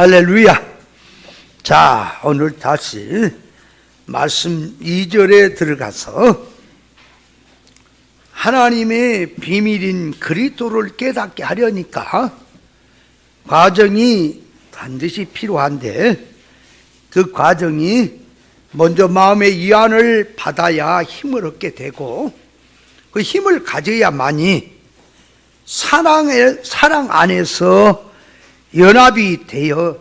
할렐루야. 자, 오늘 다시 말씀 2절에 들어가서 하나님의 비밀인 그리스도를 깨닫게 하려니까 과정이 반드시 필요한데, 그 과정이 먼저 마음의 위안을 받아야 힘을 얻게 되고, 그 힘을 가져야만이 사랑 안에서 연합이 되어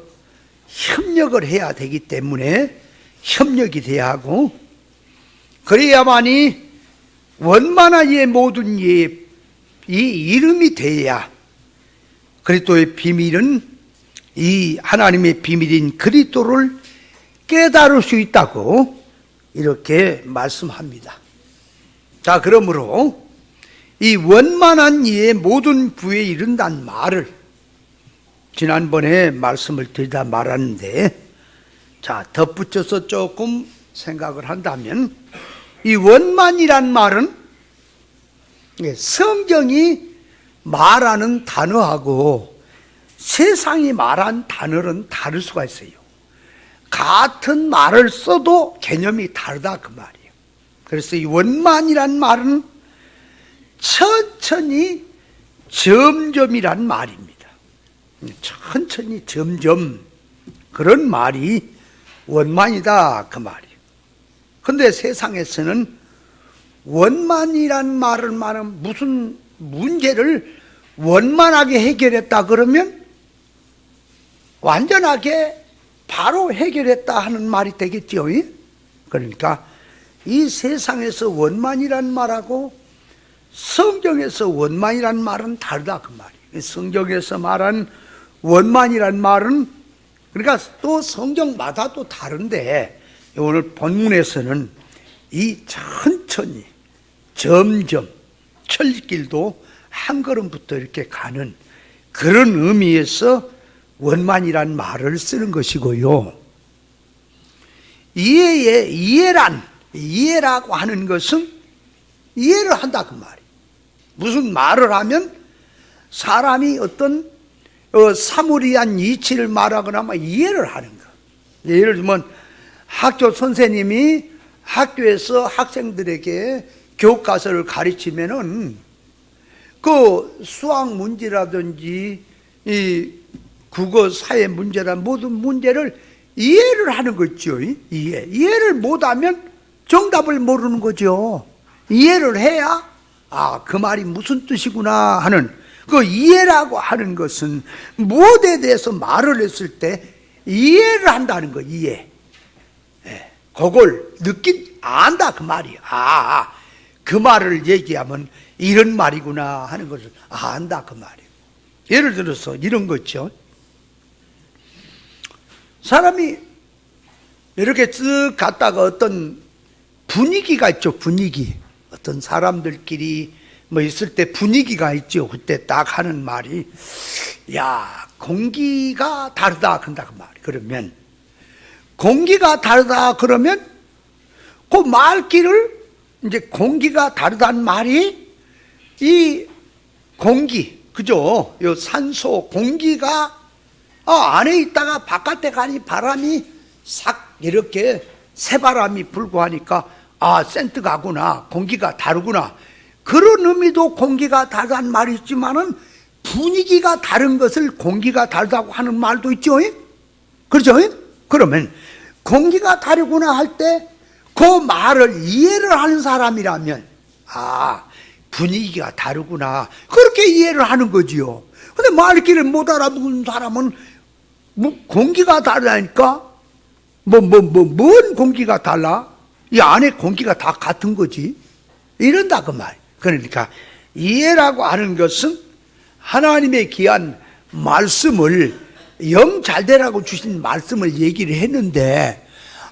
협력을 해야 되기 때문에 협력이 돼야 하고, 그래야만이 원만한 예 모든 예의 이름이 되어야 그리스도의 비밀은 이 하나님의 비밀인 그리스도를 깨달을 수 있다고 이렇게 말씀합니다. 자, 그러므로 이 원만한 이의 모든 부에 이른다는 말을 지난번에 말씀을 드리다 말았는데, 자, 덧붙여서 조금 생각을 한다면, 이 원만이란 말은 성경이 말하는 단어하고 세상이 말한 단어는 다를 수가 있어요. 같은 말을 써도 개념이 다르다 그 말이에요. 그래서 이 원만이란 말은 천천히 점점이란 말입니다. 천천히 점점, 그런 말이 원만이다 그 말이에요. 그런데 세상에서는 원만이란 말을 말하면 무슨 문제를 원만하게 해결했다 그러면 완전하게 바로 해결했다 하는 말이 되겠죠. 그러니까 이 세상에서 원만이란 말하고 성경에서 원만이란 말은 다르다 그 말이에요. 성경에서 말한 원만이란 말은, 그러니까 또 성경마다 또 다른데, 오늘 본문에서는 이 천천히 점점 철길도 한 걸음부터 이렇게 가는 그런 의미에서 원만이란 말을 쓰는 것이고요. 이해라고 하는 것은 이해를 한다 그 말이에요. 무슨 말을 하면 사람이 어떤 사물이한 이치를 말하거나 하면 이해를 하는 거. 예를 들면 학교 선생님이 학교에서 학생들에게 교과서를 가르치면은 그 수학 문제라든지 이 국어 사회 문제란 모든 문제를 이해를 하는 거죠. 이해를 못하면 정답을 모르는 거죠. 이해를 해야 그 말이 무슨 뜻이구나 하는, 그 이해라고 하는 것은 무엇에 대해서 말을 했을 때 이해를 한다는 거. 이해. 그걸 안다 그 말이야. 그 말을 얘기하면 이런 말이구나 하는 것을 안다 그 말이에요. 예를 들어서 이런 거 있죠. 사람이 이렇게 쓱 갔다가 어떤 분위기가 있죠. 분위기. 어떤 사람들끼리 뭐 있을 때 분위기가 있죠. 그때 딱 하는 말이, 야, 공기가 다르다 그런다 그 말. 그러면 공기가 다르다 그러면 그 말귀를, 이제 공기가 다르다는 말이 이 공기, 그죠? 요 산소 공기가 안에 있다가 바깥에 가니 바람이 싹 이렇게 새바람이 불고 하니까 센트 가구나, 공기가 다르구나, 그런 의미도 공기가 다르다는 말이 있지만은 분위기가 다른 것을 공기가 다르다고 하는 말도 있죠. 그렇죠? 그러면 공기가 다르구나 할 때 그 말을 이해를 하는 사람이라면 분위기가 다르구나, 그렇게 이해를 하는 거지요. 근데 말귀를 못 알아듣는 사람은 공기가 다르다니까 뭔 공기가 달라? 이 안에 공기가 다 같은 거지, 이런다 그 말. 그러니까 이해라고 하는 것은 하나님의 귀한 말씀을, 영 잘되라고 주신 말씀을 얘기를 했는데,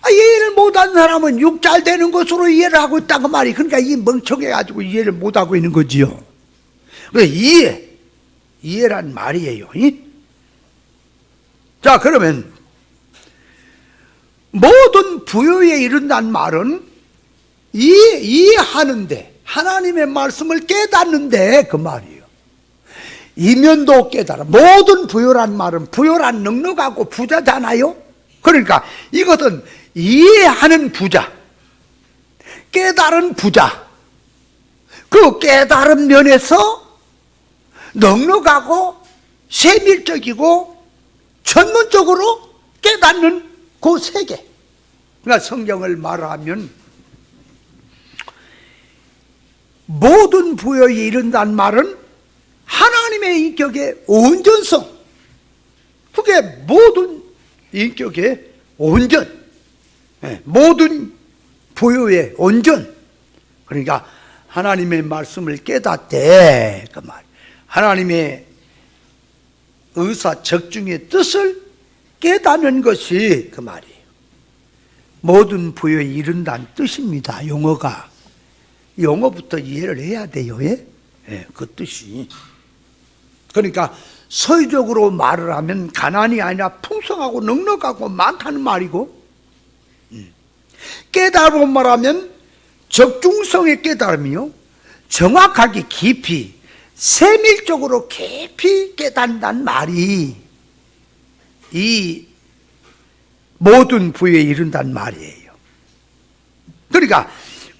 이해를 못하는 사람은 육 잘되는 것으로 이해를 하고 있다 그 말이. 그러니까 이 멍청해가지고 이해를 못하고 있는 거지요. 이해란 말이에요. 자, 그러면 모든 부요에 이른다는 말은 이해하는데, 하나님의 말씀을 깨닫는데 그 말이에요. 이면도 깨달아. 모든 부요란 말은 부요란 넉넉하고 부자잖아요. 그러니까 이것은 이해하는 부자, 깨달은 부자, 그 깨달은 면에서 넉넉하고 세밀적이고 전문적으로 깨닫는 그 세계. 그러니까 성경을 말하면 모든 부여에 이른다는 말은 하나님의 인격의 온전성, 그게 모든 인격의 온전, 모든 부여의 온전. 그러니까 하나님의 말씀을 깨닫되 그 말, 하나님의 의사 적중의 뜻을 깨닫는 것이 그 말이에요. 모든 부여에 이른다는 뜻입니다. 용어부터 이해를 해야 돼요. 그 뜻이. 그러니까 서유적으로 말을 하면 가난이 아니라 풍성하고 넉넉하고 많다는 말이고, 깨달음 말하면 적중성의 깨달음이요, 정확하게 깊이 세밀적으로 깊이 깨닫는다는 말이 이 모든 부여에 이른다는 말이에요. 그러니까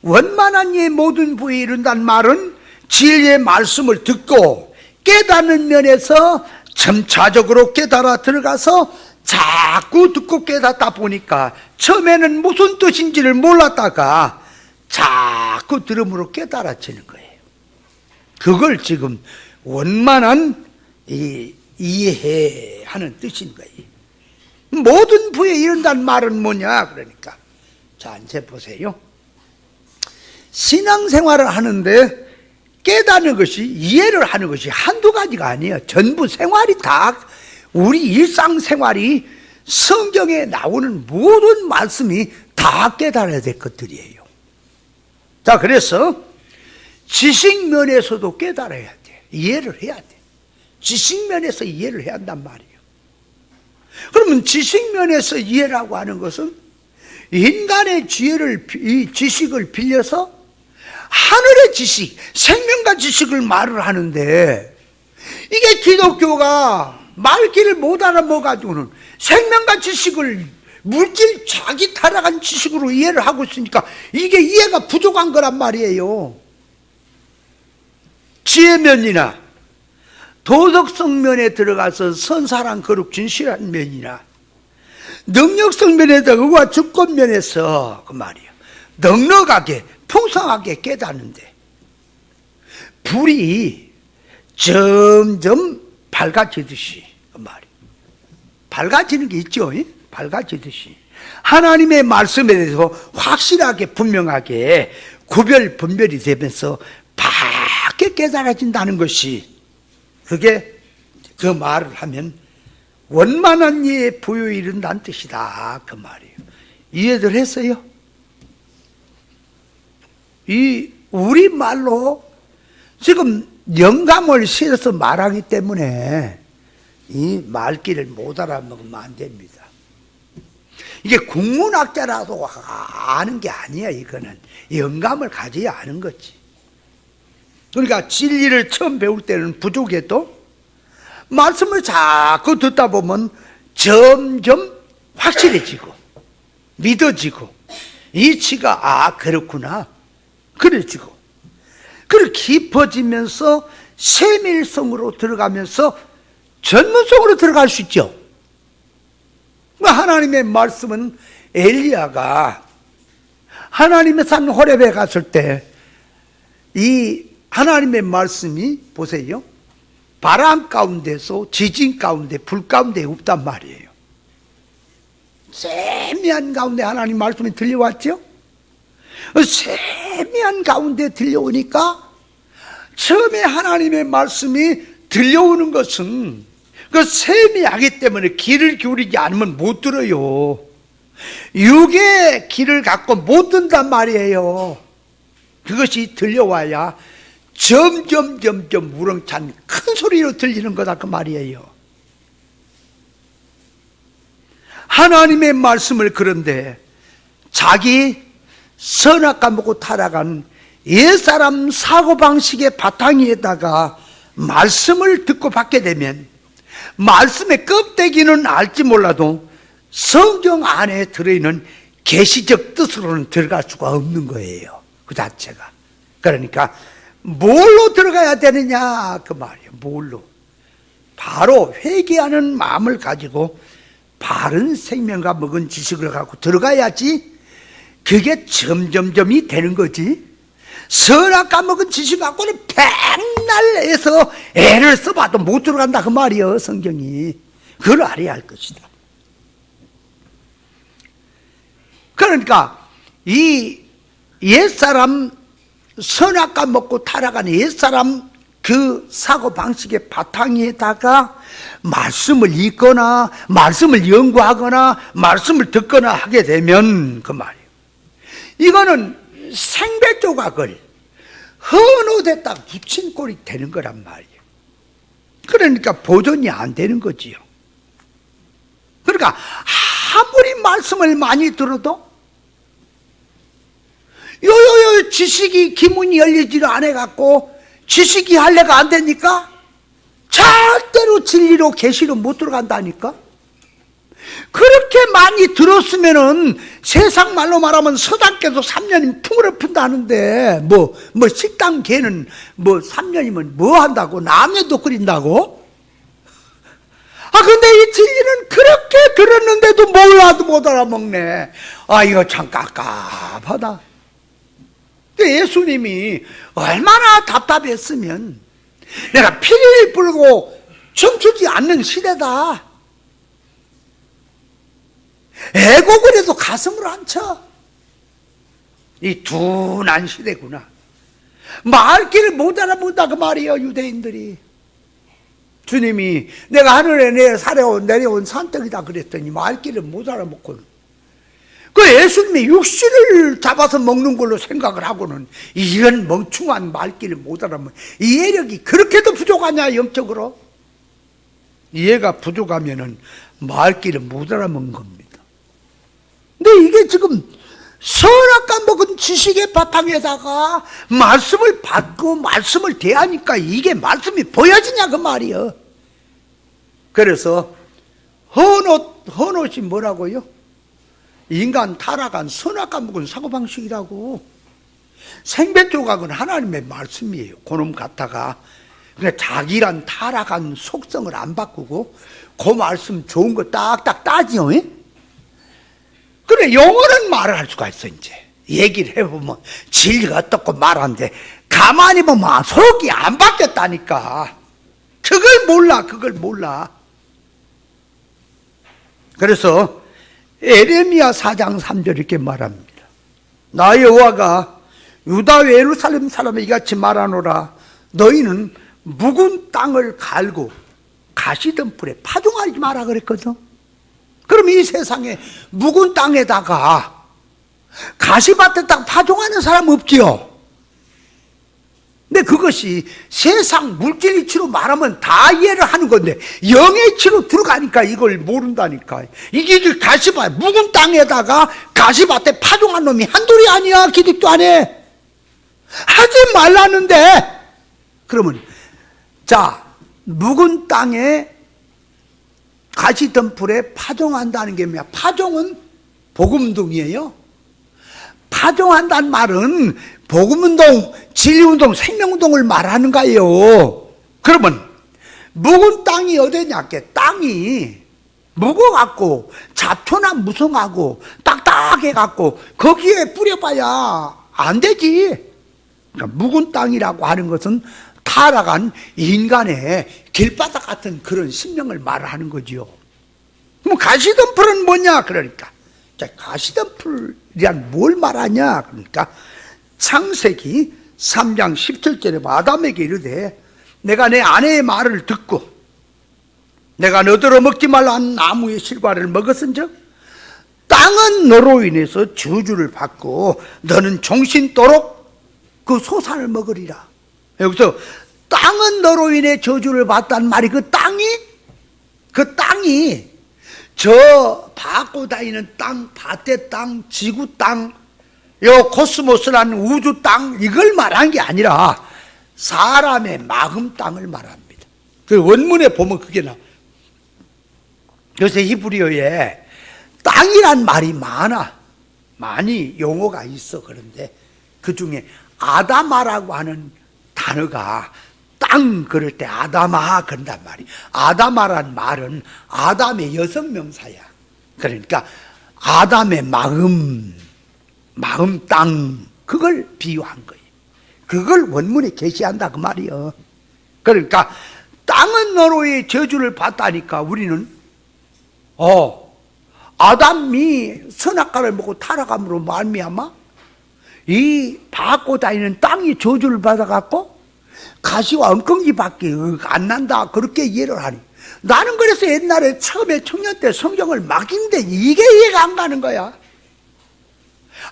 원만한 이 모든 부여에 이른다는 말은 진리의 말씀을 듣고 깨닫는 면에서 점차적으로 깨달아 들어가서 자꾸 듣고 깨닫다 보니까 처음에는 무슨 뜻인지를 몰랐다가 자꾸 들음으로 깨달아지는 거예요. 그걸 지금 원만한 이해하는 뜻인 거예요. 모든 부에 이른다는 말은 뭐냐? 그러니까 자, 이제 보세요. 신앙생활을 하는데 깨닫는 것이, 이해를 하는 것이 한두 가지가 아니에요. 전부 생활이 다, 우리 일상생활이 성경에 나오는 모든 말씀이 다 깨달아야 될 것들이에요. 자, 그래서 지식면에서도 깨달아야 돼. 이해를 해야 돼. 지식면에서 이해를 해야 한단 말이에요. 그러면 지식면에서 이해라고 하는 것은 인간의 이 지식을 빌려서 하늘의 지식, 생명과 지식을 말을 하는데, 이게 기독교가 말귀를 못 알아먹어가지고는 생명과 지식을 물질 자기 타락한 지식으로 이해를 하고 있으니까 이게 이해가 부족한 거란 말이에요. 지혜면이나 도덕성 면에 들어가서 선사랑 거룩 진실한 면이나 능력성 면에서 의와 주권 면에서 그 말이에요. 넉넉하게 풍성하게 깨닫는데 불이 점점 밝아지듯이 그 말이에요. 밝아지는 게 있죠. 밝아지듯이 하나님의 말씀에 대해서 확실하게 분명하게 분별이 되면서 밝게 깨달아진다는 것이, 그게 그 말을 하면 원만한 이에 부여에 이른다는 뜻이다 그 말이에요. 이해들 했어요? 이 우리말로 지금 영감을 실어서 말하기 때문에 이 말귀를 못 알아먹으면 안 됩니다. 이게 국문학자라도 아는 게 아니야. 이거는 영감을 가져야 아는 거지. 그러니까 진리를 처음 배울 때는 부족해도 말씀을 자꾸 듣다 보면 점점 확실해지고 믿어지고 이치가 그렇구나 그래지고, 그리고 깊어지면서 세밀성으로 들어가면서 전문성으로 들어갈 수 있죠. 하나님의 말씀은 엘리야가 하나님의 산 호렙에 갔을 때 이 하나님의 말씀이 보세요, 바람 가운데서 지진 가운데 불 가운데 없단 말이에요. 세미한 가운데 하나님 말씀이 들려왔죠. 세미한 가운데 들려오니까 처음에 하나님의 말씀이 들려오는 것은 그 세미하기 때문에 귀를 기울이지 않으면 못 들어요. 육의 귀를 갖고 못 듣는단 말이에요. 그것이 들려와야 점점 우렁찬 큰 소리로 들리는 거다 그 말이에요. 하나님의 말씀을 그런데 자기 선악과 먹고 타락한 옛사람 사고방식의 바탕 위에다가 말씀을 듣고 받게 되면 말씀의 껍데기는 알지 몰라도 성경 안에 들어있는 계시적 뜻으로는 들어갈 수가 없는 거예요. 그 자체가. 그러니까 뭘로 들어가야 되느냐 그 말이에요. 뭘로? 바로 회개하는 마음을 가지고 바른 생명과 먹은 지식을 갖고 들어가야지 그게 점점점이 되는 거지. 선악과 먹은 지식 갖고는 백날 해서 애를 써봐도 못 들어간다 그 말이에요. 성경이. 그걸 알아야 할 것이다. 그러니까 이 옛사람 선악과 먹고 타락한 옛사람 그 사고방식의 바탕에다가 말씀을 읽거나 말씀을 연구하거나 말씀을 듣거나 하게 되면 그 말이에요. 이거는 생배 조각을 헌옷에다 붙인 꼴이 되는 거란 말이에요. 그러니까 보존이 안 되는 거지요. 그러니까 아무리 말씀을 많이 들어도 요요요 지식이 기문이 열리지를 않아갖고 지식이 할래가 안 되니까 절대로 진리로 계시로 못 들어간다니까. 그렇게 많이 들었으면은 세상 말로 말하면 서당계도 3년이면 풍어를 푼다는데 뭐 식당 개는 뭐 3년이면 뭐 한다고? 라면도 끓인다고? 아 근데 이 진리는 그렇게 들었는데도 몰라도 못 알아먹네. 아 이거 참 깝깝하다. 예수님이 얼마나 답답했으면 내가 피를 불고 춤추지 않는 시대다. 애곡을 해도 가슴을 안 쳐. 이 둔한 시대구나. 말귀를 못 알아본다 그 말이에요. 유대인들이. 주님이 내가 하늘에 내려온 산떡이다 그랬더니 말귀를 못 알아먹고는 그 예수님이 육신을 잡아서 먹는 걸로 생각을 하고는 이런 멍충한 말귀를 못 알아먹는 이해력이 그렇게도 부족하냐 영적으로? 이해가 부족하면은 말귀를 못 알아먹는 겁니다. 근데 이게 지금 선악과 먹은 지식의 바탕에다가 말씀을 받고 말씀을 대하니까 이게 말씀이 보여지냐 그 말이에요. 그래서 헌옷이 뭐라고요? 인간 타락한 선악과 먹은 사고방식이라고. 생배 조각은 하나님의 말씀이에요. 그놈 같다가 그냥 자기란 타락한 속성을 안 바꾸고 그 말씀 좋은 거 딱딱 따지요. 그래 영어는 말을 할 수가 있어. 이제 얘기를 해보면 진리가 어떻고 말하는데 가만히 보면 속이 안 바뀌었다니까. 그걸 몰라. 그래서 에레미야 4장 3절 이렇게 말합니다. 나 여호와가 유다 예루살렘 사람에게 이같이 말하노라. 너희는 묵은 땅을 갈고 가시덤불에 파종하지 마라 그랬거든. 그럼 이 세상에 묵은 땅에다가 가시밭에다가 파종하는 사람 없지요. 근데 그것이 세상 물질 이치로 말하면 다 이해를 하는 건데 영의 이치로 들어가니까 이걸 모른다니까. 이게 가시밭 묵은 땅에다가 가시밭에 파종한 놈이 한둘이 아니야. 기득도 안 해. 하지 말라는데. 그러면 자 묵은 땅에 가시덤불에 파종한다는 게 뭐야? 파종은 복음운동이에요. 파종한다는 말은 복음운동, 진리운동, 생명운동을 말하는 거예요. 그러면 묵은 땅이 어디냐? 땅이 묵어갖고 잡초나 무성하고 딱딱해갖고 거기에 뿌려봐야 안 되지. 그러니까 묵은 땅이라고 하는 것은 타락한 인간의 길바닥 같은 그런 심령을 말하는 거지요. 그럼 가시덤불은 뭐냐? 그러니까 가시덤불이란 뭘 말하냐? 그러니까 창세기 3장 17절에 아담에게 이르되 내가 내 아내의 말을 듣고 내가 너더러 먹지 말라 한 나무의 실과를 먹었은즉 땅은 너로 인해서 저주를 받고 너는 종신토록 그 소산을 먹으리라. 여기서 땅은 너로 인해 저주를 받다는 말이 그 땅이 저 받고 다니는 땅, 밭의 땅, 지구 땅, 요 코스모스라는 우주 땅 이걸 말한 게 아니라 사람의 마음 땅을 말합니다. 그 원문에 보면 그게 나와. 요새 히브리어에 땅이란 말이 많이 용어가 있어. 그런데 그 중에 아다마라고 하는 단어가 땅 그럴 때 아다마 그런단 말이야. 아다마란 말은 아담의 여성명사야. 그러니까 아담의 마음 땅, 그걸 비유한 거예요. 그걸 원문에 게시한다 그 말이요. 그러니까 땅은 너로의 저주를 받다니까 우리는 아담이 선악과를 먹고 타락함으로 말미암아 이 밟고 다니는 땅이 저주를 받아갖고 가시와 엉겅기밖에 안 난다, 그렇게 이해를 하니, 나는 그래서 옛날에 처음에 청년 때 성경을 막 읽는데 이게 이해가 안 가는 거야.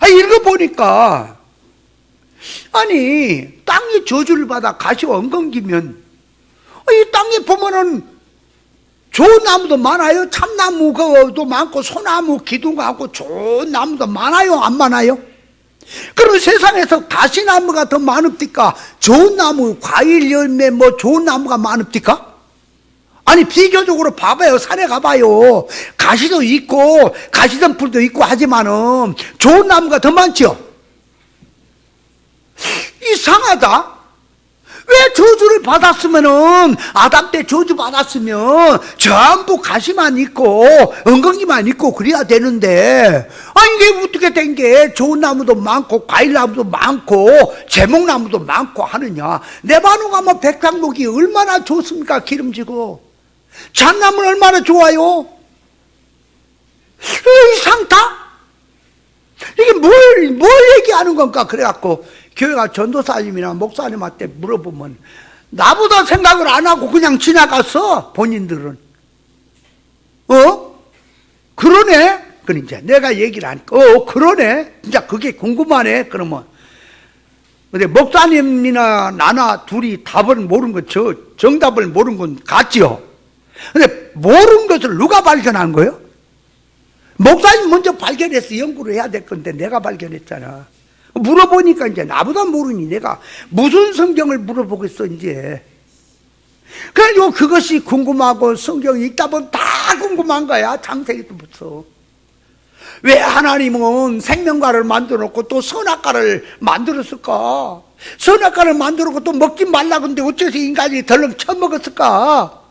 읽어보니까 아니 땅이 저주를 받아 가시와 엉겅기면 이 땅에 보면은 좋은 나무도 많아요. 참나무도 많고 소나무 기둥 같고 좋은 나무도 많아요, 안 많아요? 그럼 세상에서 가시나무가 더 많읍니까? 좋은 나무, 과일 열매 좋은 나무가 많읍니까? 아니 비교적으로 봐봐요. 산에 가봐요. 가시도 있고 가시덤불도 있고 하지만은 좋은 나무가 더 많죠. 이상하다. 왜 저주를 받았으면은, 아담 때 저주 받았으면 전부 가시만 있고 엉겅기만 있고 그래야 되는데, 이게 어떻게 된 게 좋은 나무도 많고 과일나무도 많고 제목나무도 많고 하느냐. 내반호 가면 백향목이 얼마나 좋습니까? 기름지고. 잣나무는 얼마나 좋아요? 이상타? 이게 뭘 얘기하는 건가? 그래갖고 교회가 전도사님이나 목사님한테 물어보면 나보다 생각을 안 하고 그냥 지나갔어, 본인들은. 그러네? 그러니까 내가 얘기를 하니까 그러네? 진짜 그게 궁금하네? 그러면 근데 목사님이나 나나 둘이 답을 모르는 건, 정답을 모르는 건 같지요. 근데 모르는 것을 누가 발견한 거예요? 목사님 먼저 발견해서 연구를 해야 될 건데 내가 발견했잖아. 물어보니까 이제 나보다 모르니 내가 무슨 성경을 물어보겠어 이제. 그래가지고 그것이 궁금하고 성경 읽다 보면 다 궁금한 거야. 창세기부터. 왜 하나님은 생명과를 만들어 놓고 또 선악과를 만들었을까? 선악과를 만들어 놓고 또 먹지 말라 근데 어째서 인간이 덜렁 처먹었을까?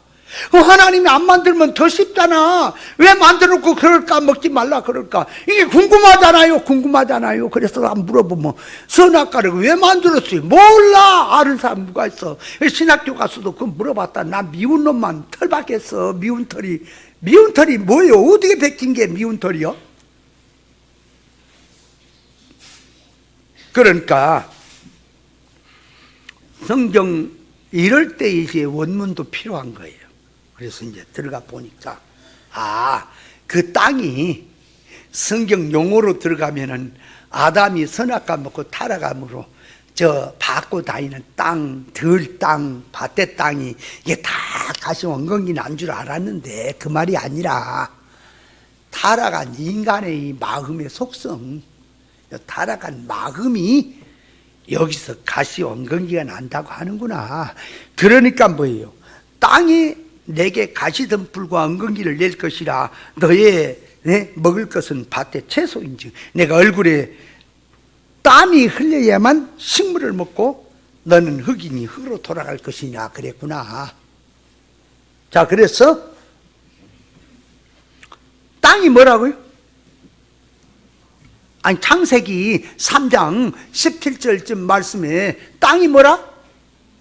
하나님이 안 만들면 더 쉽잖아. 왜 만들어놓고 그럴까? 먹지 말라 그럴까? 이게 궁금하잖아요. 그래서 한번 물어보면 선악과를 왜 만들었어요? 몰라. 아는 사람 누가 있어? 신학교 가서도 그거 물어봤다. 나 미운 놈만 털 박겠어. 미운 털이 뭐예요? 어떻게 베낀 게 미운 털이요? 그러니까 성경 이럴 때 이제 원문도 필요한 거예요. 그래서 이제 들어가 보니까 그 땅이 성경 용어로 들어가면은 아담이 선악과 먹고 타락함으로 저 밟고 다니는 땅, 들땅, 밭의 땅이 이게 다 가시 엉겅기 난 줄 알았는데 그 말이 아니라 타락한 인간의 이 마음의 속성, 타락한 마음이 여기서 가시 엉겅기가 난다고 하는구나. 그러니까 뭐예요? 땅이 내게 가시덤불과 엉겅기를 낼 것이라 너의 먹을 것은 밭의 채소인지 내가 얼굴에 땀이 흘려야만 식물을 먹고 너는 흙이니 흙으로 돌아갈 것이냐 그랬구나. 자, 그래서 땅이 뭐라고요? 창세기 3장 17절쯤 말씀에 땅이 뭐라?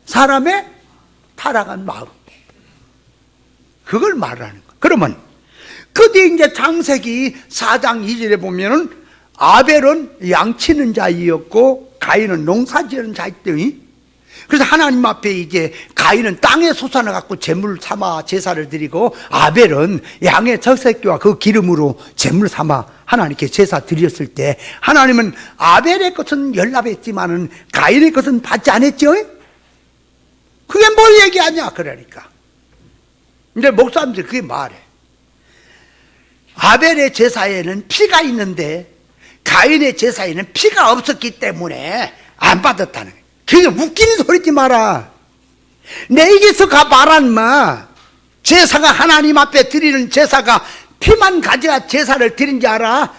사람의 타락한 마음, 그걸 말하는 거예요. 그러면 그 뒤에 이제 창세기 4장 2절에 보면은 아벨은 양치는 자이었고 가인은 농사지는 자였더니, 그래서 하나님 앞에 이제 가인은 땅에 솟아나 갖고 제물 삼아 제사를 드리고 아벨은 양의 젖새끼와 그 기름으로 제물 삼아 하나님께 제사 드렸을 때 하나님은 아벨의 것은 연락했지만은 가인의 것은 받지 않았죠. 그게 뭘 얘기하냐 그러니까 이제 목사님들이 그게 말해. 아벨의 제사에는 피가 있는데 가인의 제사에는 피가 없었기 때문에 안 받았다는 거예요. 그게 웃기는 소리지 마라. 내게서 가봐란 마. 제사가 하나님 앞에 드리는 제사가 피만 가져야 제사를 드린 줄 알아?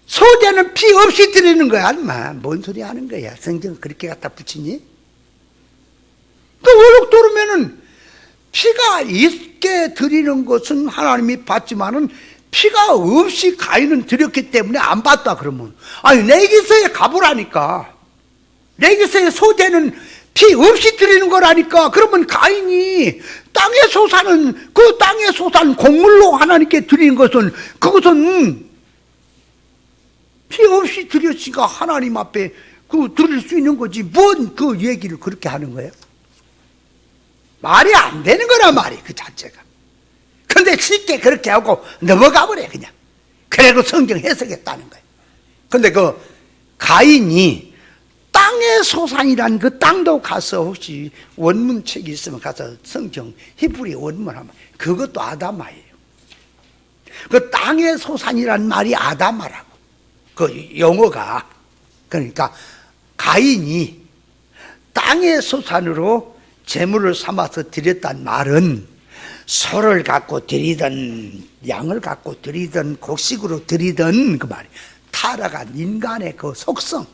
소제는 피 없이 드리는 거야. 인마. 뭔 소리 하는 거야. 성경 그렇게 갖다 붙이니? 또 월록 들으면은 피가 있게 드리는 것은 하나님이 받지만은 피가 없이 가인은 드렸기 때문에 안 받다 그러면, 아니 내기서에 가보라니까. 내기서에 소제는 피 없이 드리는 거라니까. 그러면 가인이 땅의 소산은, 그 땅의 소산 곡물로 하나님께 드리는 것은, 그것은 피 없이 드렸으니까 하나님 앞에 그 드릴 수 있는 거지. 뭔 그 얘기를 그렇게 하는 거예요? 말이 안 되는 거란 말이 그 자체가. 근데 쉽게 그렇게 하고 넘어가 버려 그냥. 그래도 성경 해석했다는 거예요. 근데 그 가인이 땅의 소산이란 그 땅도 가서 혹시 원문책이 있으면 가서 성경 히브리 원문 하면 그것도 아다마예요. 그 땅의 소산이란 말이 아다마라고. 그 영어가. 그러니까 가인이 땅의 소산으로 제물을 삼아서 드렸단 말은 소를 갖고 드리든 양을 갖고 드리든 곡식으로 드리든 그 말이 타락한 인간의 그 속성.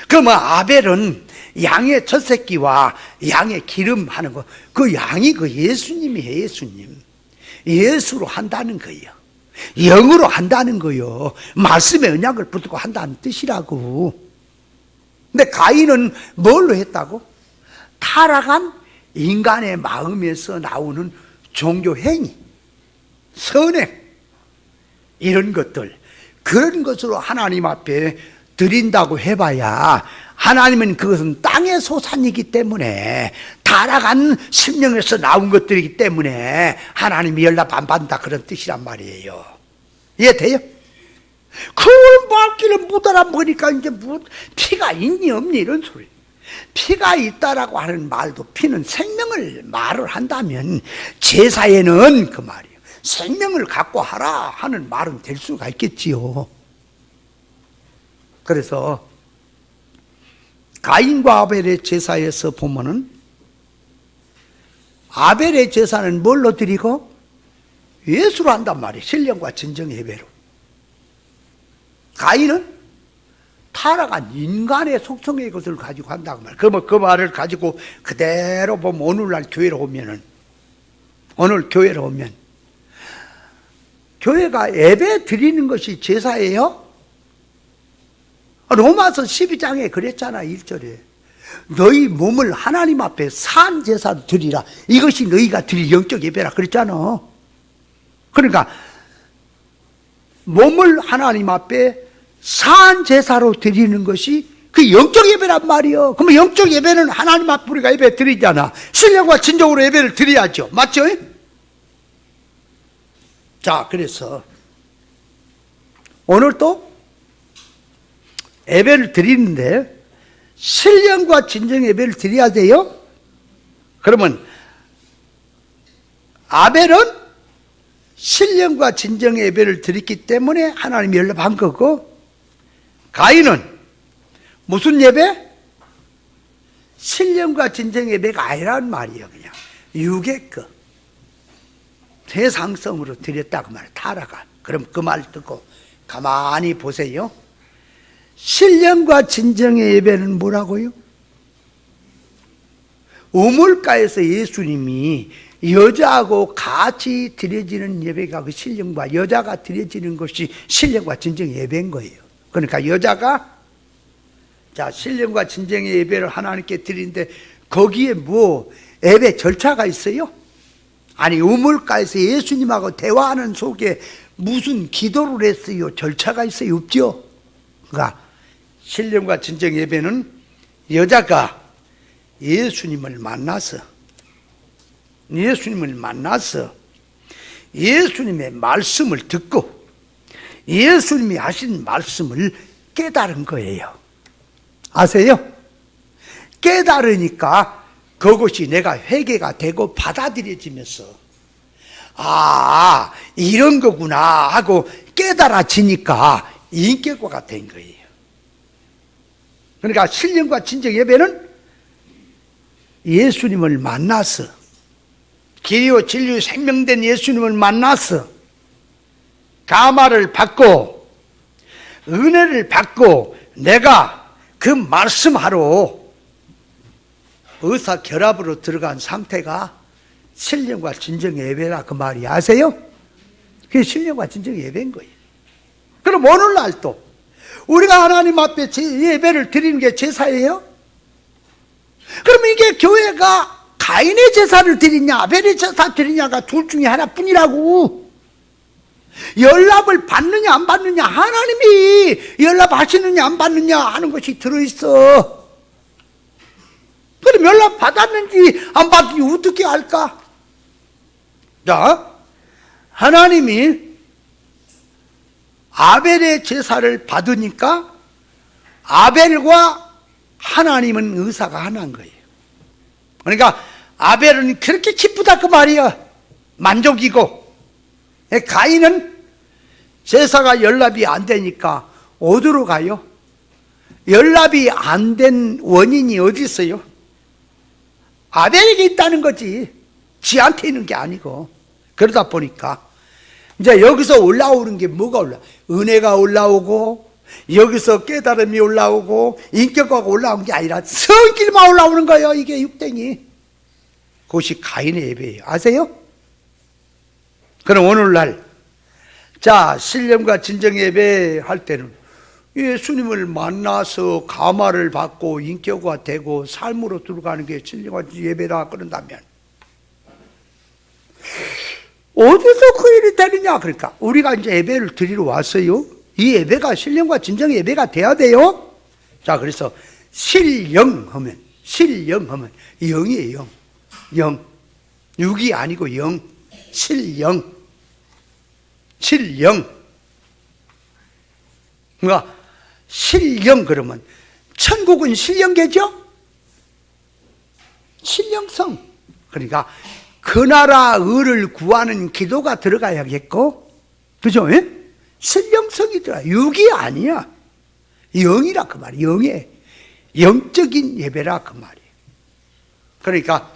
그러면 아벨은 양의 첫 새끼와 양의 기름 하는 거, 그 양이 그 예수님이에요. 예수님. 예수로 한다는 거예요. 영으로 한다는 거예요. 말씀의 언약을 붙들고 한다는 뜻이라고. 근데 가인은 뭘로 했다고? 타락한 인간의 마음에서 나오는 종교 행위, 선행, 이런 것들, 그런 것으로 하나님 앞에 드린다고 해봐야 하나님은 그것은 땅의 소산이기 때문에, 타락한 심령에서 나온 것들이기 때문에 하나님이 연락 안 받는다, 그런 뜻이란 말이에요. 이해돼요? 그걸 말기를 못 알아보니까 이제 뭐 피가 있니 없니 이런 소리. 피가 있다라고 하는 말도, 피는 생명을 말을 한다면 제사에는 그 말이에요, 생명을 갖고 하라 하는 말은 될 수가 있겠지요. 그래서 가인과 아벨의 제사에서 보면은 아벨의 제사는 뭘로 드리고? 예수로 한단 말이에요. 신령과 진정 예배로. 가인은 타락한 인간의 속성의 것을 가지고 한다고 말이에요. 그러면 그 말을 가지고 그대로 보면 오늘날 교회로 오면은, 오늘 교회로 오면 교회가 예배 드리는 것이 제사예요? 로마서 12장에 그랬잖아. 1절에 너희 몸을 하나님 앞에 산 제사로 드리라, 이것이 너희가 드릴 영적 예배라 그랬잖아. 그러니까 몸을 하나님 앞에 산 제사로 드리는 것이 그 영적 예배란 말이요. 그러면 영적 예배는 하나님 앞에 우리가 예배 드리잖아. 신령과 진정으로 예배를 드려야죠. 맞죠? 자, 그래서 오늘 또 예배를 드리는데 신령과 진정 예배를 드려야 돼요. 그러면 아벨은 신령과 진정의 예배를 드렸기 때문에 하나님이 연락한 거고, 가인은 무슨 예배? 신령과 진정의 예배가 아니란 말이에요. 그냥 육의 것, 세상성으로 드렸다 그 말이에요. 타락한. 그럼 그 말 듣고 가만히 보세요. 신령과 진정의 예배는 뭐라고요? 우물가에서 예수님이 여자하고 같이 드려지는 예배가 그 신령과, 여자가 드려지는 것이 신령과 진정의 예배인 거예요. 그러니까 여자가, 자, 신령과 진정의 예배를 하나님께 드리는데 거기에 뭐 예배 절차가 있어요? 아니, 우물가에서 예수님하고 대화하는 속에 무슨 기도를 했어요? 절차가 있어요? 없죠? 그러니까 신령과 진정 예배는 여자가 예수님을 만나서 예수님의 말씀을 듣고 예수님이 하신 말씀을 깨달은 거예요. 아세요? 깨달으니까 그것이 내가 회개가 되고 받아들여지면서, 아, 이런 거구나 하고 깨달아지니까 인격화가 된 거예요. 그러니까 신령과 진정 예배는 예수님을 만나서, 길이요 진리요 생명된 예수님을 만나서 감화를 받고 은혜를 받고 내가 그 말씀하러 의사결합으로 들어간 상태가 신령과 진정 예배라 그 말이 아세요? 그게 신령과 진정 예배인 거예요. 그럼 오늘날 또 우리가 하나님 앞에 예배를 드리는 게 제사예요? 그러면 이게 교회가 가인의 제사를 드리냐 아벨의 제사 드리냐가 둘 중에 하나뿐이라고. 연락을 받느냐 안 받느냐, 하나님이 연락하시느냐 안 받느냐 하는 것이 들어있어. 그럼 연락 받았는지 안 받는지 어떻게 알까? 자, 하나님이 아벨의 제사를 받으니까 아벨과 하나님은 의사가 하나인 거예요. 그러니까 아벨은 그렇게 기쁘다 그 말이야. 만족이고, 가인은 제사가 연락이 안 되니까 어디로 가요? 연락이 안 된 원인이 어디 있어요? 아벨에게 있다는 거지, 지한테 있는 게 아니고. 그러다 보니까 이제 여기서 올라오는 게 뭐가 은혜가 올라오고, 여기서 깨달음이 올라오고, 인격화가 올라온 게 아니라 성길만 올라오는 거예요. 이게 육댕이. 그것이 가인의 예배예요. 아세요? 그럼 오늘날, 자, 신령과 진정 예배 할 때는 예수님을 만나서 감화를 받고 인격화 되고 삶으로 들어가는 게 신령과 예배라 그런다면 어디서 그 일이 되느냐? 그러니까 우리가 이제 예배를 드리러 왔어요. 이 예배가 신령과 진정 예배가 돼야 돼요. 자, 그래서 신령하면 영이에요. 영. 육이 아니고 영. 신령. 그러니까 신령 그러면 천국은 신령계죠? 신령성. 그러니까 그 나라 의를 구하는 기도가 들어가야겠고, 그죠? 예? 신령성이 들어가. 육이 아니야. 영이라 그 말이야. 영의 영적인 예배라 그 말이야. 그러니까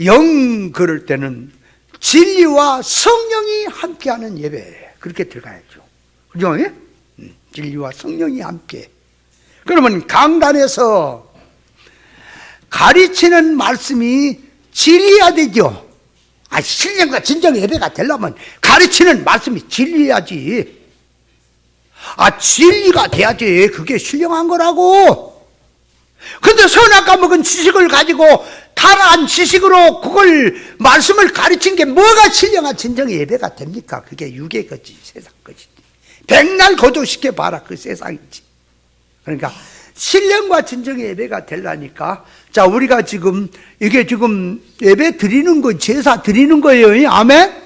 영 그럴 때는 진리와 성령이 함께하는 예배, 그렇게 들어가야죠. 그죠? 예? 진리와 성령이 함께. 그러면 강단에서 가르치는 말씀이 진리해야 되죠. 신령과 진정 예배가 되려면 가르치는 말씀이 진리해야지. 진리가 돼야지 그게 신령한 거라고. 근데 선악 까먹은 지식을 가지고 타락한 지식으로 그걸 말씀을 가르친 게 뭐가 신령한 진정의 예배가 됩니까? 그게 육의 거지, 세상 거지. 백날 거두시켜 봐라, 그 세상이지. 그러니까 신령과 진정의 예배가 되려니까, 자, 우리가 지금 이게 지금 예배 드리는 거, 제사 드리는 거예요. 아멘?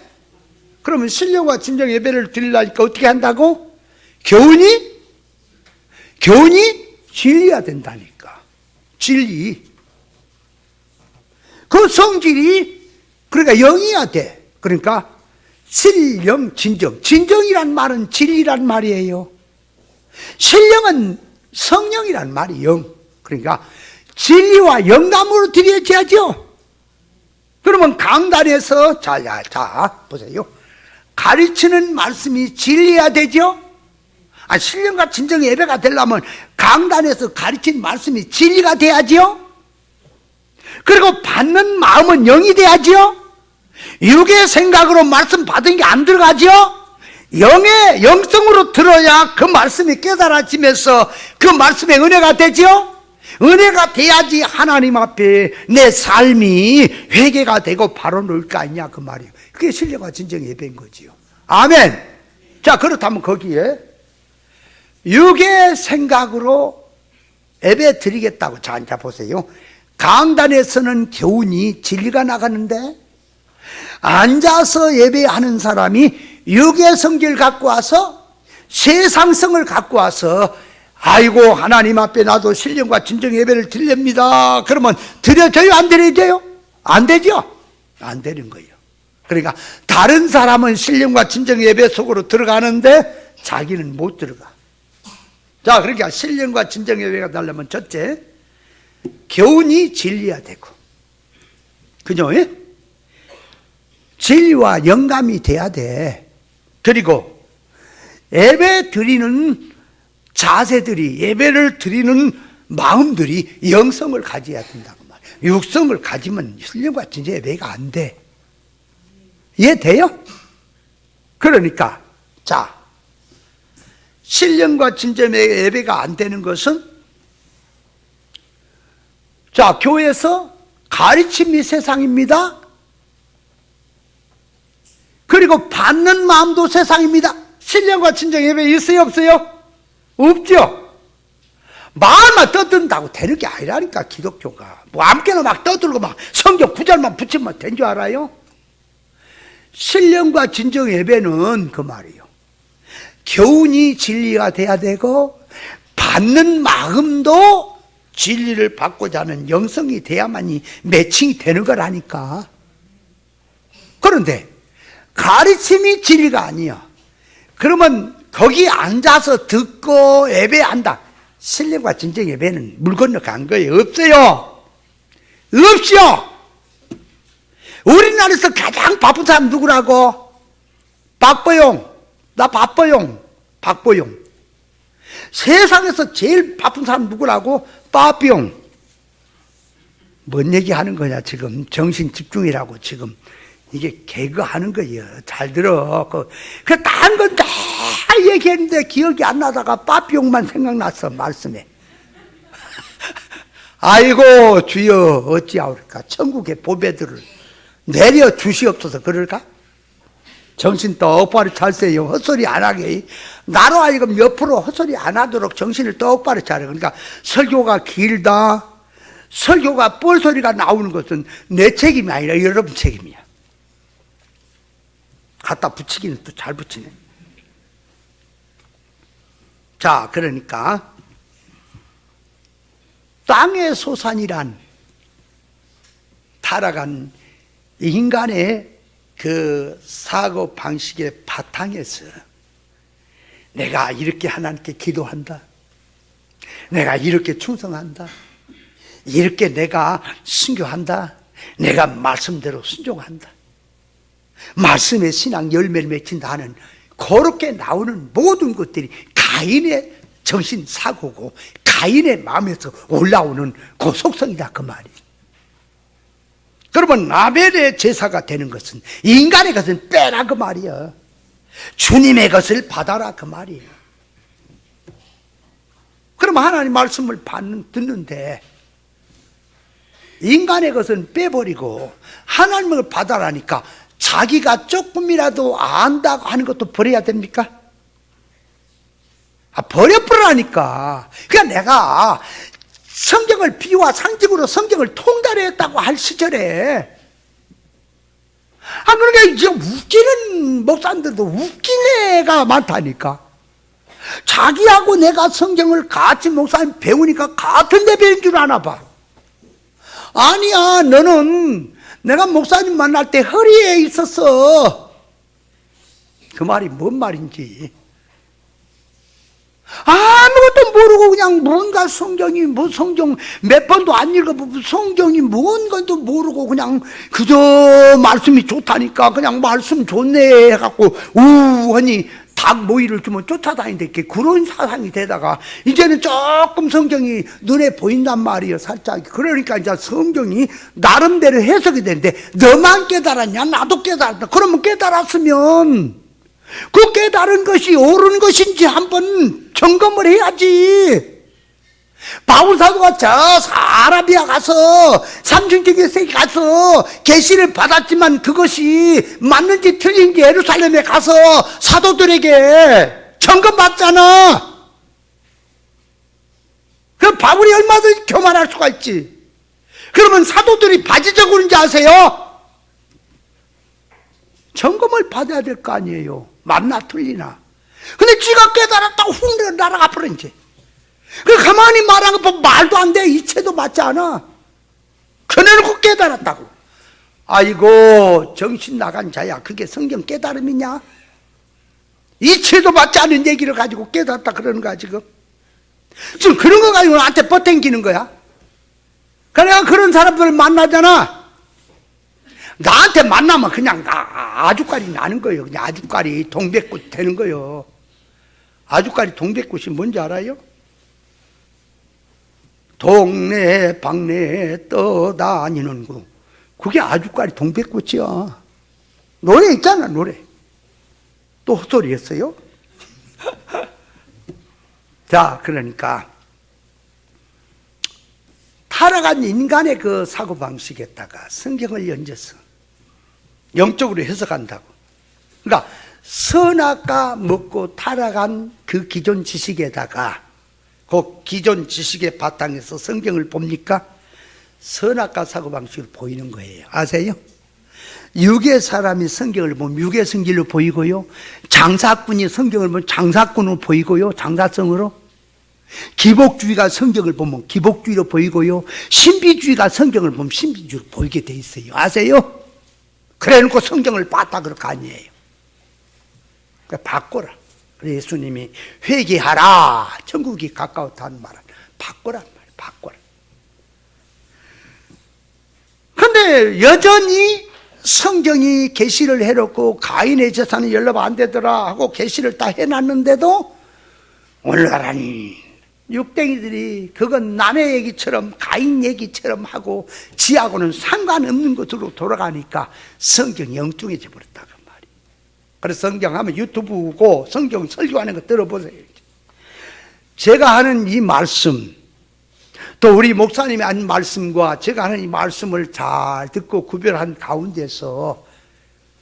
그러면 신령과 진정 예배를 드리려니까 어떻게 한다고? 교훈이 진리해야 된다니까. 진리. 그 성질이 그러니까 영이어야 돼. 그러니까 신령, 진정. 진정이란 말은 진리란 말이에요. 신령은 성령이란 말이 영. 그러니까 진리와 영감으로 드려져야죠. 그러면 강단에서 자 보세요. 가르치는 말씀이 진리해야 되죠. 신령과 진정 예배가 되려면 강단에서 가르친 말씀이 진리가 돼야죠. 그리고 받는 마음은 영이 돼야죠. 육의 생각으로 말씀 받은 게 안 들어가죠. 영의 영성으로 들어야 그 말씀이 깨달아지면서 그 말씀의 은혜가 되죠. 은혜가 돼야지 하나님 앞에 내 삶이 회개가 되고 바로 놓을 거 아니냐 그 말이에요. 그게 신령과 진정 예배인 거지요. 아멘. 자, 그렇다면 거기에 육의 생각으로 예배 드리겠다고. 자, 앉아 보세요. 강단에서는 교훈이 진리가 나가는데 앉아서 예배하는 사람이 육의 성질 갖고 와서 세상성을 갖고 와서 아이고 하나님 앞에 나도 신령과 진정 예배를 드립니다. 그러면 드려져요? 안 드려져요? 안 되죠? 안 되는 거예요. 그러니까 다른 사람은 신령과 진정 예배 속으로 들어가는데 자기는 못 들어가. 자, 그러니까 신령과 진정 예배가 되려면 첫째, 교훈이 진리야 되고, 그죠? 예? 진리와 영감이 돼야 돼. 그리고 예배 드리는 자세들이, 예배를 드리는 마음들이 영성을 가져야 된다고 말이야. 육성을 가지면 신령과 진정 예배가 안 돼. 이해돼요? 그러니까 자, 신령과 진정 예배가 안 되는 것은, 자, 교회에서 가르침이 세상입니다. 그리고 받는 마음도 세상입니다. 신령과 진정 예배 있어요, 없어요? 없죠. 말만 떠든다고 되는 게 아니라니까. 기독교가 뭐 아무렇게나 막 떠들고 막 성경 구절만 붙이면 된 줄 알아요? 신령과 진정 예배는 그 말이에요, 교훈이 진리가 돼야 되고, 받는 마음도 진리를 받고자 하는 영성이 돼야만이 매칭이 되는 거라니까. 그런데 가르침이 진리가 아니야. 그러면 거기 앉아서 듣고 예배한다. 신령과 진정 예배는 물 건너간 거예요. 없어요. 없죠. 우리나라에서 가장 바쁜 사람 누구라고? 박보용. 나 바빠용. 박보용. 세상에서 제일 바쁜 사람 누구라고? 빠삐용. 뭔 얘기 하는 거냐 지금. 정신 집중이라고 지금. 이게 개그 하는 거예요. 잘 들어. 다른 건 다 얘기했는데 기억이 안 나다가 빠삐용만 생각났어. 말씀에. 아이고 주여 어찌하오리까. 천국의 보배들을 내려 주시옵소서. 그럴까? 정신 똑바로 차세요. 헛소리 안 하게. 나로 하여금 옆으로 헛소리 안 하도록 정신을 똑바로 차려. 그러니까 설교가 길다, 설교가 뻘소리가 나오는 것은 내 책임이 아니라 여러분 책임이야. 갖다 붙이기는 또 잘 붙이네. 자, 그러니까 땅의 소산이란 타락한 인간의 그 사고 방식의 바탕에서 내가 이렇게 하나님께 기도한다, 내가 이렇게 충성한다, 이렇게 내가 순교한다, 내가 말씀대로 순종한다, 말씀의 신앙 열매를 맺힌다 하는 그렇게 나오는 모든 것들이 가인의 정신 사고고 가인의 마음에서 올라오는 그 속성이다 그 말이에요. 그러면 아벨의 제사가 되는 것은 인간의 것은 빼라 그 말이야. 주님의 것을 받아라 그 말이에요. 그러면 하나님 말씀을 듣는데 인간의 것은 빼버리고 하나님을 받아라니까 자기가 조금이라도 안다고 하는 것도 버려야 됩니까? 버려버리라니까. 그러니까 내가 성경을 비유와 상징으로 성경을 통달했다고 할 시절에, 그러니까 이제 웃기는 목사님들도 웃긴 애가 많다니까. 자기하고 내가 성경을 같이 목사님 배우니까 같은 데 배운 줄 아나 봐. 아니야, 너는 내가 목사님 만날 때 허리에 있었어. 그 말이 뭔 말인지 아무것도 모르고 그냥 뭔가 성경이 뭐 성경 몇 번도 안 읽어보고 성경이 뭔 건도 모르고 그냥 그저 말씀이 좋다니까 그냥 말씀 좋네 해갖고 우하니 닭 모이를 주면 쫓아다니는데 그런 사상이 되다가 이제는 조금 성경이 눈에 보인단 말이에요. 살짝. 그러니까 이제 성경이 나름대로 해석이 되는데 너만 깨달았냐? 나도 깨달았다. 그러면 깨달았으면 그 깨달은 것이 옳은 것인지 한번 점검을 해야지. 바울 사도가 저 아라비아 가서 삼층지교에 가서 계시를 받았지만 그것이 맞는지 틀린지 예루살렘에 가서 사도들에게 점검받잖아. 그 바울이 얼마든지 교만할 수가 있지. 그러면 사도들이 바지 저고는지 아세요? 점검을 받아야 될 거 아니에요. 맞나 틀리나. 근데 지가 깨달았다고 훅 날아가 버려 이제. 그 가만히 말한 거 보면 말도 안 돼. 이체도 맞지 않아. 그래놓고 깨달았다고. 아이고 정신 나간 자야. 그게 성경 깨달음이냐? 이체도 맞지 않은 얘기를 가지고 깨달았다 그러는 거야 지금. 지금 그런 거 가지고 나한테 버탱기는 거야. 그러니까 그런 사람들을 만나잖아. 나한테 만나면 그냥 아주까리 나는 거예요. 그냥 아주까리 동백꽃 되는 거예요. 아주까리 동백꽃이 뭔지 알아요? 동네 방네 떠다니는 거. 그게 아주까리 동백꽃이야. 노래 있잖아, 노래. 또 헛소리 했어요? 자, 그러니까 타락한 인간의 그 사고방식에다가 성경을 얹어서 영적으로 해석한다고. 그러니까 선악과 먹고 타락한 그 기존 지식에다가 그 기존 지식의 바탕에서 성경을 봅니까? 선악과 사고방식으로 보이는 거예요. 아세요? 육의 사람이 성경을 보면 육의 성질로 보이고요, 장사꾼이 성경을 보면 장사꾼으로 보이고요, 장사성으로, 기복주의가 성경을 보면 기복주의로 보이고요, 신비주의가 성경을 보면 신비주의로 보이게 돼 있어요. 아세요? 그래놓고 성경을 봤다 그럴 거 아니에요. 그러니까 바꿔라. 그래서 예수님이 회개하라, 천국이 가까웠다는 말은 바꿔란 말이에요. 바꿔라. 근데 여전히 성경이 계시를 해놓고 가인의 재산은 연락 안 되더라 하고 계시를 다 해놨는데도 오늘날은 육댕이들이 그건 남의 얘기처럼 가인 얘기처럼 하고 지하고는 상관없는 것으로 돌아가니까 성경이 엉뚱해져 버렸다고 말이에요. 그래서 성경 하면 유튜브고 성경 설교하는 거 들어보세요. 제가 하는 이 말씀, 또 우리 목사님이 한 말씀과 제가 하는 이 말씀을 잘 듣고 구별한 가운데서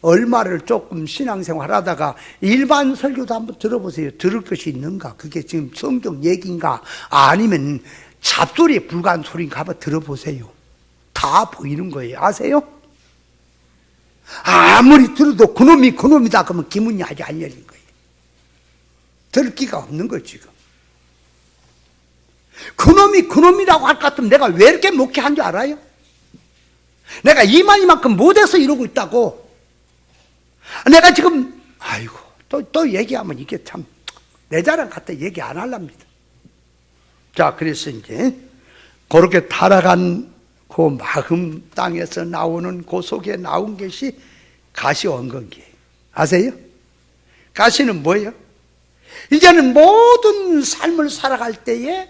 얼마를 조금 신앙생활 하다가 일반 설교도 한번 들어보세요. 들을 것이 있는가? 그게 지금 성경 얘기인가? 아니면 잡소리에 불과한 소리인가? 한번 들어보세요. 다 보이는 거예요. 아세요? 아무리 들어도 그놈이 그놈이다 그러면 기문이 아직 안 열린 거예요. 들을 기가 없는 거예요 지금. 그놈이 그놈이라고 할 것 같으면 내가 왜 이렇게 목회한 줄 알아요? 내가 이만큼 못해서 이러고 있다고. 내가 지금 아이고 또 얘기하면 이게 참 내 자랑 갖다 얘기 안 하랍니다. 자, 그래서 이제 그렇게 타락한 그 마금 땅에서 나오는 그 속에 나온 것이 가시원건기예요. 아세요? 가시는 뭐예요? 이제는 모든 삶을 살아갈 때에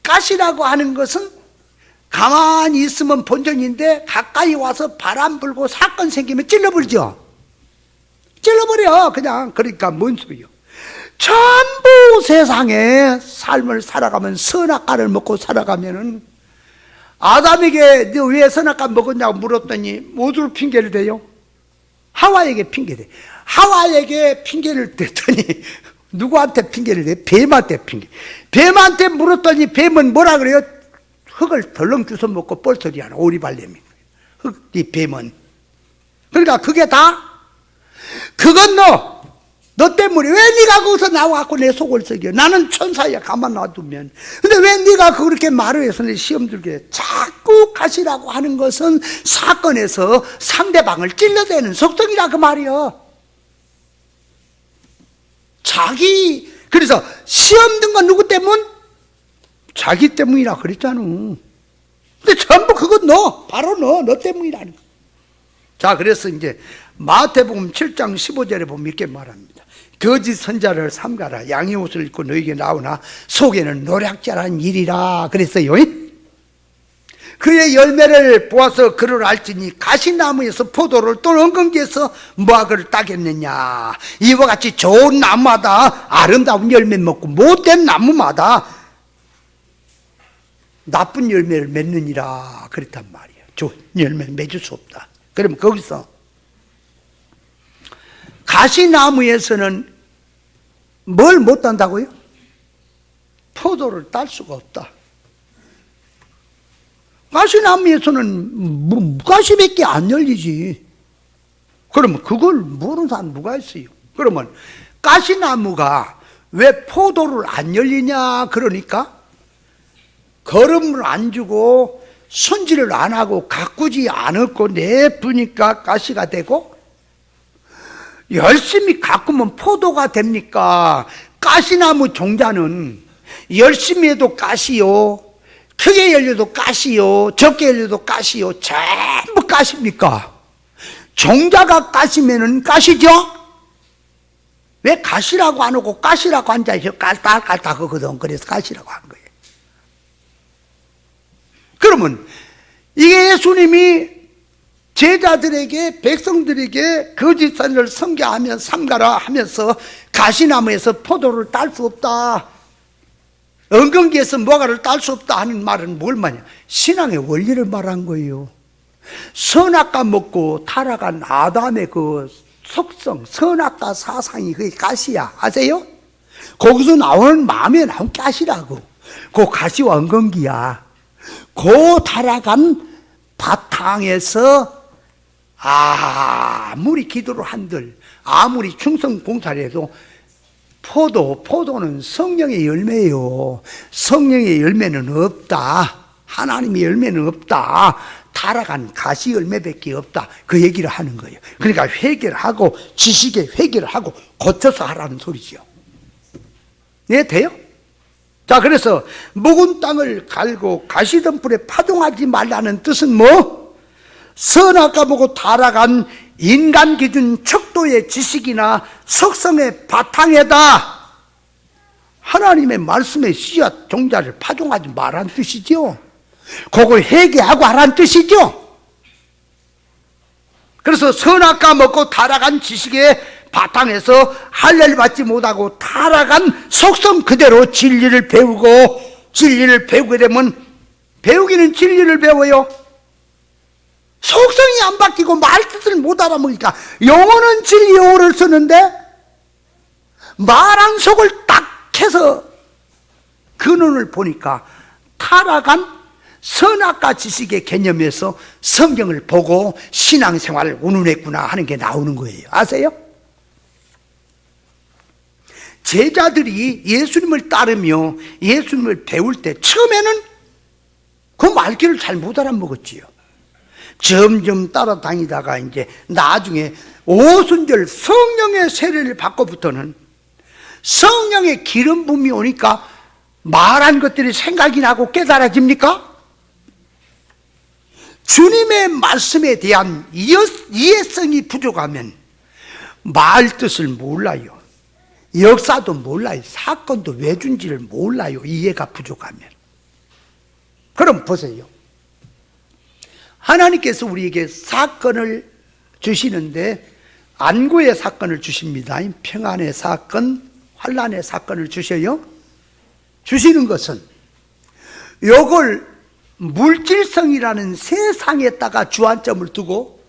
가시라고 하는 것은 가만히 있으면 본전인데 가까이 와서 바람 불고 사건 생기면 찔러버리죠. 찔러버려 그냥. 그러니까 뭔 소리요? 전부 세상에 삶을 살아가면 선악과를 먹고 살아가면은 아담에게 너 왜 선악과 먹었냐고 물었더니 뭐를 핑계를 대요? 하와에게 핑계대. 하와에게 핑계를 댔더니 누구한테 핑계를 대? 뱀한테 핑계. 뱀한테 물었더니 뱀은 뭐라 그래요? 흙을 덜렁 주워 먹고 뻘소리 하나 오리발렘이. 이 뱀은. 그러니까 그게 다 그건 너 때문에 왜 네가 거기서 나와갖고 내 속을 썩여? 나는 천사야 가만 놔두면. 근데 왜 네가 그렇게 말을 해서 내 시험 들게 해? 자꾸 가시라고 하는 것은 사건에서 상대방을 찔러대는 속성이라 그 말이야. 그래서 시험 든 건 누구 때문? 자기 때문이라 그랬잖아. 근데 전부 그건 바로 너 때문이라는 거야. 자, 그래서 이제 마태복음 7장 15절에 보면 이렇게 말합니다. 거짓 선자를 삼가라. 양의 옷을 입고 너에게 나오나 속에는 노략자란 일이라 그랬어요. 그의 열매를 보아서 그를 알지니 가시나무에서 포도를 또 엉겅기에서 무화과를 따겠느냐. 이와 같이 좋은 나무마다 아름다운 열매 먹고 못된 나무마다 나쁜 열매를 맺느니라 그랬단 말이에요. 좋은 열매를 맺을 수 없다. 그러면 거기서 가시나무에서는 뭘 못 딴다고요? 포도를 딸 수가 없다. 가시나무에서는 무가시밖에 안 열리지. 그러면 그걸 모르는 사람 누가 있어요? 그러면 가시나무가 왜 포도를 안 열리냐? 그러니까 거름을 안 주고 손질을 안 하고 가꾸지 않았고 내두니까 가시가 되고, 열심히 가꾸면 포도가 됩니까? 가시나무 종자는 열심히 해도 가시요, 크게 열려도 가시요, 적게 열려도 가시요, 전부 가십니까? 종자가 가시면은 가시죠? 왜 가시라고 안 하고 가시라고 앉아있어? 깔딱 하거든. 그래서 가시라고 한 거예요. 그러면 이게 예수님이 제자들에게, 백성들에게 거짓선을 선교하며 삼가라 하면서 가시나무에서 포도를 딸 수 없다, 엉겅퀴에서 뭐가를 딸 수 없다 하는 말은 뭘 말이냐? 신앙의 원리를 말한 거예요. 선악과 먹고 타락한 아담의 그 속성, 선악과 사상이 그게 가시야. 아세요? 거기서 나오는 마음에 나온 가시라고. 그 가시와 엉겅퀴야. 그 타락한 바탕에서 아무리 기도를 한들, 아무리 충성 봉사를 해도 포도는 성령의 열매예요. 성령의 열매는 없다. 하나님의 열매는 없다. 타락한 가시 열매밖에 없다. 그 얘기를 하는 거예요. 그러니까 회개를 하고, 지식에 회개를 하고 고쳐서 하라는 소리죠. 네, 돼요? 자, 그래서 묵은 땅을 갈고 가시덤불에 파종하지 말라는 뜻은 뭐? 선악과 보고 타락한 인간 기준 척도의 지식이나 속성의 바탕에다 하나님의 말씀의 씨앗 종자를 파종하지 말라는 뜻이죠. 그걸 회개하고 하라는 뜻이죠. 그래서 선악과 먹고 타락한 지식의 바탕에서 할례를 받지 못하고 타락한 속성 그대로 진리를 배우게 되면, 배우기는 진리를 배워요. 속성이 안 바뀌고 말뜻을 못 알아먹으니까 영어는 진리 영어를 쓰는데 말 한 속을 딱 해서 근원을 보니까 타락한 선악과 지식의 개념에서 성경을 보고 신앙생활을 운운했구나 하는 게 나오는 거예요. 아세요? 제자들이 예수님을 따르며 예수님을 배울 때 처음에는 그 말귀를 잘 못 알아먹었지요. 점점 따라다니다가 이제 나중에 오순절 성령의 세례를 받고부터는 성령의 기름 부음이 오니까 말한 것들이 생각이 나고 깨달아집니까? 주님의 말씀에 대한 이해성이 부족하면 말 뜻을 몰라요. 역사도 몰라요. 사건도 왜 준지를 몰라요. 이해가 부족하면. 그럼 보세요. 하나님께서 우리에게 사건을 주시는데 안구의 사건을 주십니다. 평안의 사건, 환난의 사건을 주셔요. 주시는 것은 요걸 물질성이라는 세상에다가 주안점을 두고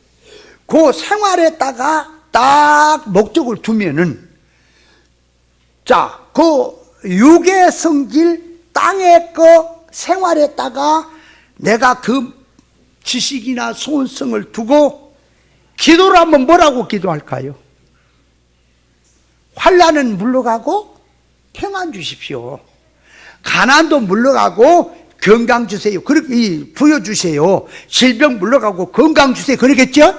그 생활에다가 딱 목적을 두면은, 자, 그 육의 성질, 땅의 거 생활에다가 내가 그 지식이나 소원성을 두고 기도를 하면 뭐라고 기도할까요? 환난은 물러가고 평안 주십시오. 가난도 물러가고 건강 주세요. 그렇게 부여 주세요. 질병 물러가고 건강 주세요. 그러겠죠?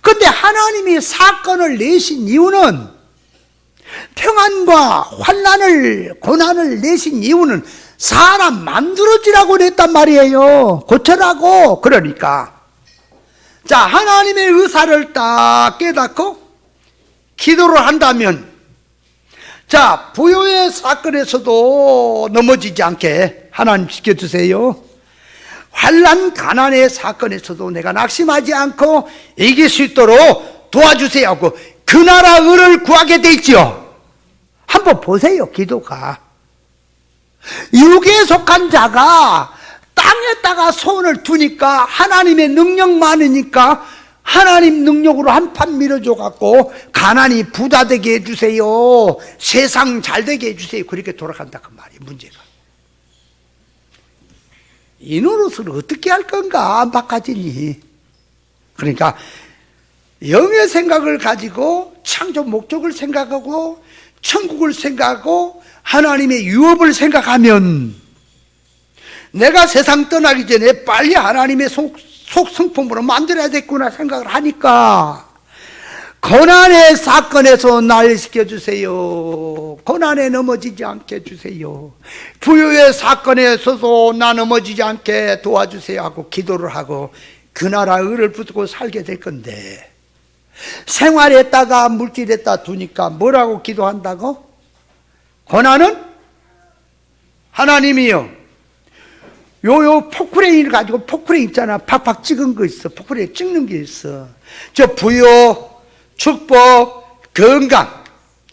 근데 하나님이 사건을 내신 이유는, 평안과 환난을, 고난을 내신 이유는 사람 만들어지라고 냈단 말이에요. 고쳐라고. 그러니까 자, 하나님의 의사를 딱 깨닫고 기도를 한다면, 자, 부요의 사건에서도 넘어지지 않게 하나님 지켜주세요. 환난 가난의 사건에서도 내가 낙심하지 않고 이길 수 있도록 도와주세요 하고 그 나라 의를 구하게 돼 있죠. 한번 보세요. 기도가 육에 속한 자가 땅에다가 손을 두니까 하나님의 능력 많으니까 하나님 능력으로 한판 밀어줘 갖고 가난이 부자 되게 해주세요, 세상 잘 되게 해주세요, 그렇게 돌아간다 그 말이에요. 문제가 이 노릇을 어떻게 할 건가 안 바꿔지니. 그러니까 영의 생각을 가지고 창조 목적을 생각하고 천국을 생각하고 하나님의 유업을 생각하면 내가 세상 떠나기 전에 빨리 하나님의 속성품으로 만들어야 됐구나 생각을 하니까 고난의 사건에서 날 지켜주세요. 고난에 넘어지지 않게 해주세요. 부유의 사건에 서서 나 넘어지지 않게 도와주세요 하고 기도를 하고 그 나라 의를 붙들고 살게 될 건데, 생활했다가 물질했다 두니까 뭐라고 기도한다고? 고난은 하나님이요, 요 포크레인을 가지고, 포크레인 있잖아, 팍팍 찍은 거 있어. 포크레인 찍는 게 있어. 저 부요, 축복, 건강,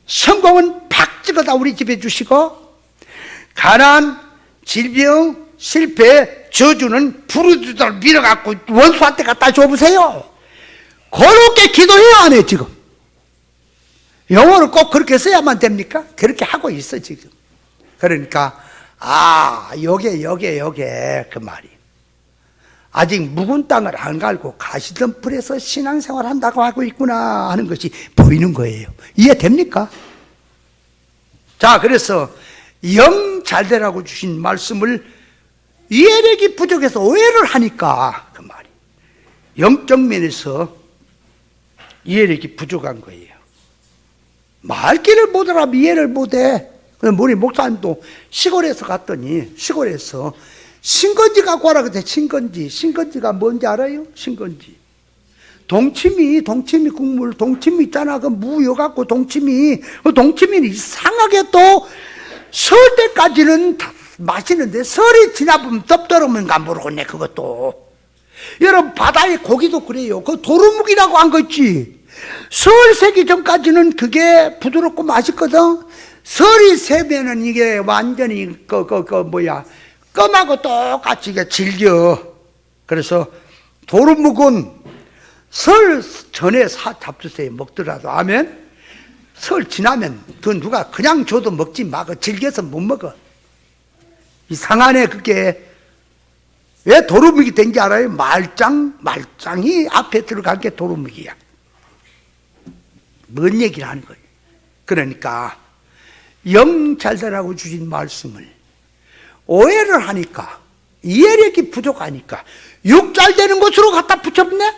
성공은 팍 찍어다 우리 집에 주시고, 가난, 질병, 실패, 저주는 부르주들 밀어갖고 원수한테 갖다 줘보세요. 그렇게 기도해요, 안 해, 지금? 영어를 꼭 그렇게 써야만 됩니까? 그렇게 하고 있어, 지금. 그러니까, 요게 그 말이. 아직 묵은 땅을 안 갈고 가시던 풀에서 신앙생활 한다고 하고 있구나 하는 것이 보이는 거예요. 이해됩니까? 자, 그래서 영 잘되라고 주신 말씀을 이해력이 부족해서 오해를 하니까 그 말이. 영적 면에서 이해력이 부족한 거예요. 말귀를 못 알아, 이해를 못해. 우리 목사님도 시골에서 갔더니, 시골에서 신건지 갖고 와라 그때. 신건지가 뭔지 알아요? 신건지. 동치미 국물, 동치미 있잖아. 그 무여 갖고 동치미는 이상하게 또 설 때까지는 맛있는데 설이 지나보면 덥더라면가 모르겠네, 그것도. 여러분, 바다의 고기도 그래요. 그 도루묵이라고 한 거 있지. 설 새기 전까지는 그게 부드럽고 맛있거든. 설이 새면은 이게 완전히 껌하고 똑같이 이게 질겨. 그래서 도루묵은 설 전에 잡수세요. 먹더라도. 아멘. 설 지나면 그 누가 그냥 줘도 먹지 마. 그 질겨서 못 먹어. 이상하네, 그게. 왜 도루묵이 된지 알아요? 말짱이 앞에 들어간 게 도루묵이야. 뭔 얘기를 하는 거예요? 그러니까 영 잘되라고 주신 말씀을 오해를 하니까, 이해력이 부족하니까 육 잘되는 것으로 갖다 붙였네?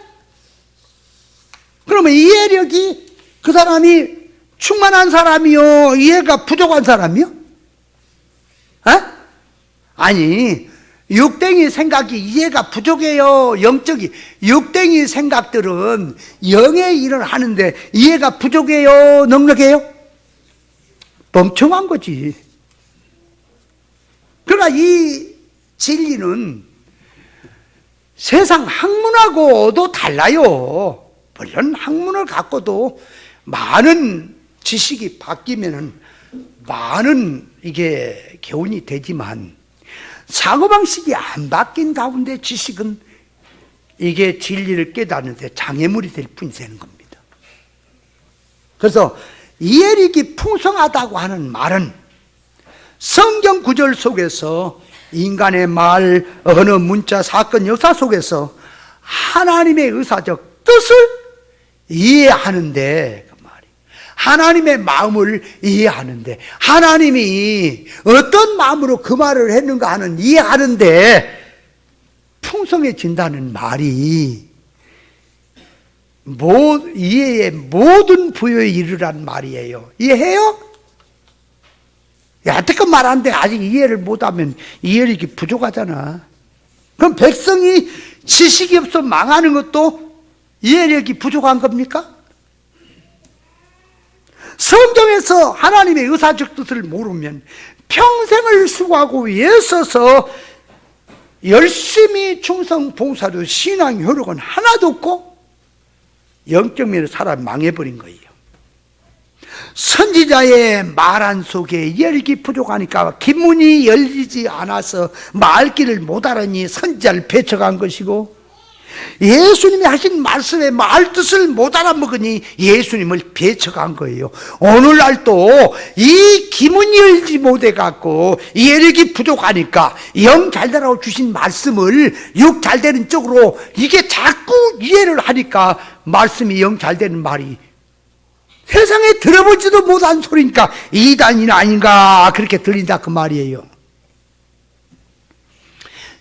그러면 이해력이, 그 사람이 충만한 사람이요, 이해가 부족한 사람이요? 에? 아니, 육댕이 생각이 이해가 부족해요. 영적이. 육댕이 생각들은 영의 일을 하는데 이해가 부족해요, 넉넉해요? 멍청한 거지. 그러나 이 진리는 세상 학문하고도 달라요. 물론 학문을 갖고도 많은 지식이 바뀌면은 많은 이게 교훈이 되지만, 사고방식이 안 바뀐 가운데 지식은 이게 진리를 깨닫는데 장애물이 될 뿐이 되는 겁니다. 그래서 이해력이 풍성하다고 하는 말은 성경 구절 속에서, 인간의 말, 언어, 문자, 사건, 역사 속에서 하나님의 의사적 뜻을 이해하는데, 그 말이 하나님의 마음을 이해하는데, 하나님이 어떤 마음으로 그 말을 했는가 하는 이해하는데 풍성해진다는 말이 이해의 모든 부여에 이르란 말이에요. 이해해요? 여태껏 말하는데 아직 이해를 못하면 이해력이 부족하잖아. 그럼 백성이 지식이 없어 망하는 것도 이해력이 부족한 겁니까? 성경에서 하나님의 의사적 뜻을 모르면 평생을 수고하고 애써서 열심히 충성 봉사도 신앙 효력은 하나도 없고 영적 면에서 사람이 망해버린 거예요. 선지자의 말 속에 열기 부족하니까 기문이 열리지 않아서 말귀를 못 알아니 선지자를 배척한 것이고, 예수님이 하신 말씀의 말 뜻을 못 알아먹으니 예수님을 배척한 거예요. 오늘날도 이 기문이 열지 못해갖고 예력이 부족하니까 영 잘되라고 주신 말씀을 육 잘되는 쪽으로 이게 자꾸 이해를 하니까 말씀이 영 잘되는 말이 세상에 들어보지도 못한 소리니까 이단이나 아닌가 그렇게 들린다 그 말이에요.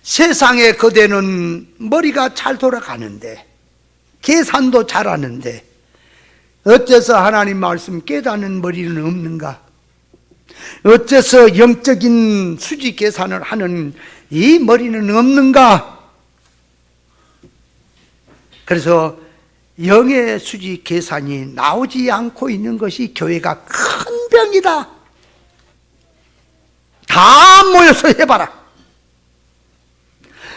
세상의 거대는 머리가 잘 돌아가는데, 계산도 잘하는데 어째서 하나님 말씀 깨닫는 머리는 없는가? 어째서 영적인 수지 계산을 하는 이 머리는 없는가? 그래서 영의 수지 계산이 나오지 않고 있는 것이 교회가 큰 병이다. 다 모여서 해봐라.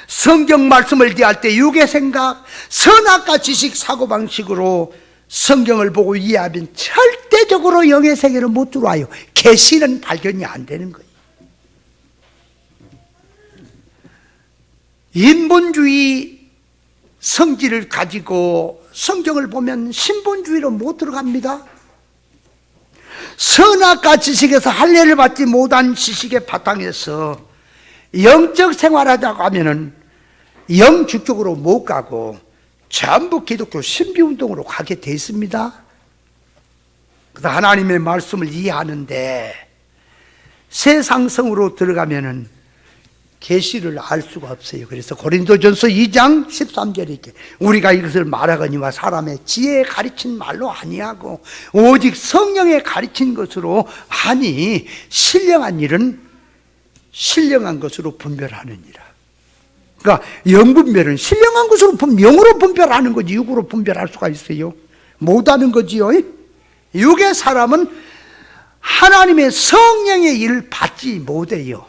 성경 말씀을 대할 때 육의 생각, 선악과 지식, 사고방식으로 성경을 보고 이해하면 절대적으로 영의 세계로 못 들어와요. 계시는 발견이 안 되는 거예요. 인본주의 성질을 가지고 성경을 보면 신본주의로 못 들어갑니다. 선악과 지식에서 할례를 받지 못한 지식의 바탕에서 영적 생활하자고 하면은 영주 쪽으로 못 가고 전부 기독교 신비운동으로 가게 돼 있습니다. 그래서 하나님의 말씀을 이해하는데 세상성으로 들어가면은 계시를 알 수가 없어요. 그래서 고린도전서 2장 13절에 이렇게 우리가 이것을 말하거니와 사람의 지혜에 가르친 말로 아니하고 오직 성령에 가르친 것으로 하니 신령한 일은 신령한 것으로 분별하느니라. 그러니까 영분별은 신령한 것으로 영으로 분별하는 거지 육으로 분별할 수가 있어요? 못하는 거지요. 육의 사람은 하나님의 성령의 일을 받지 못해요.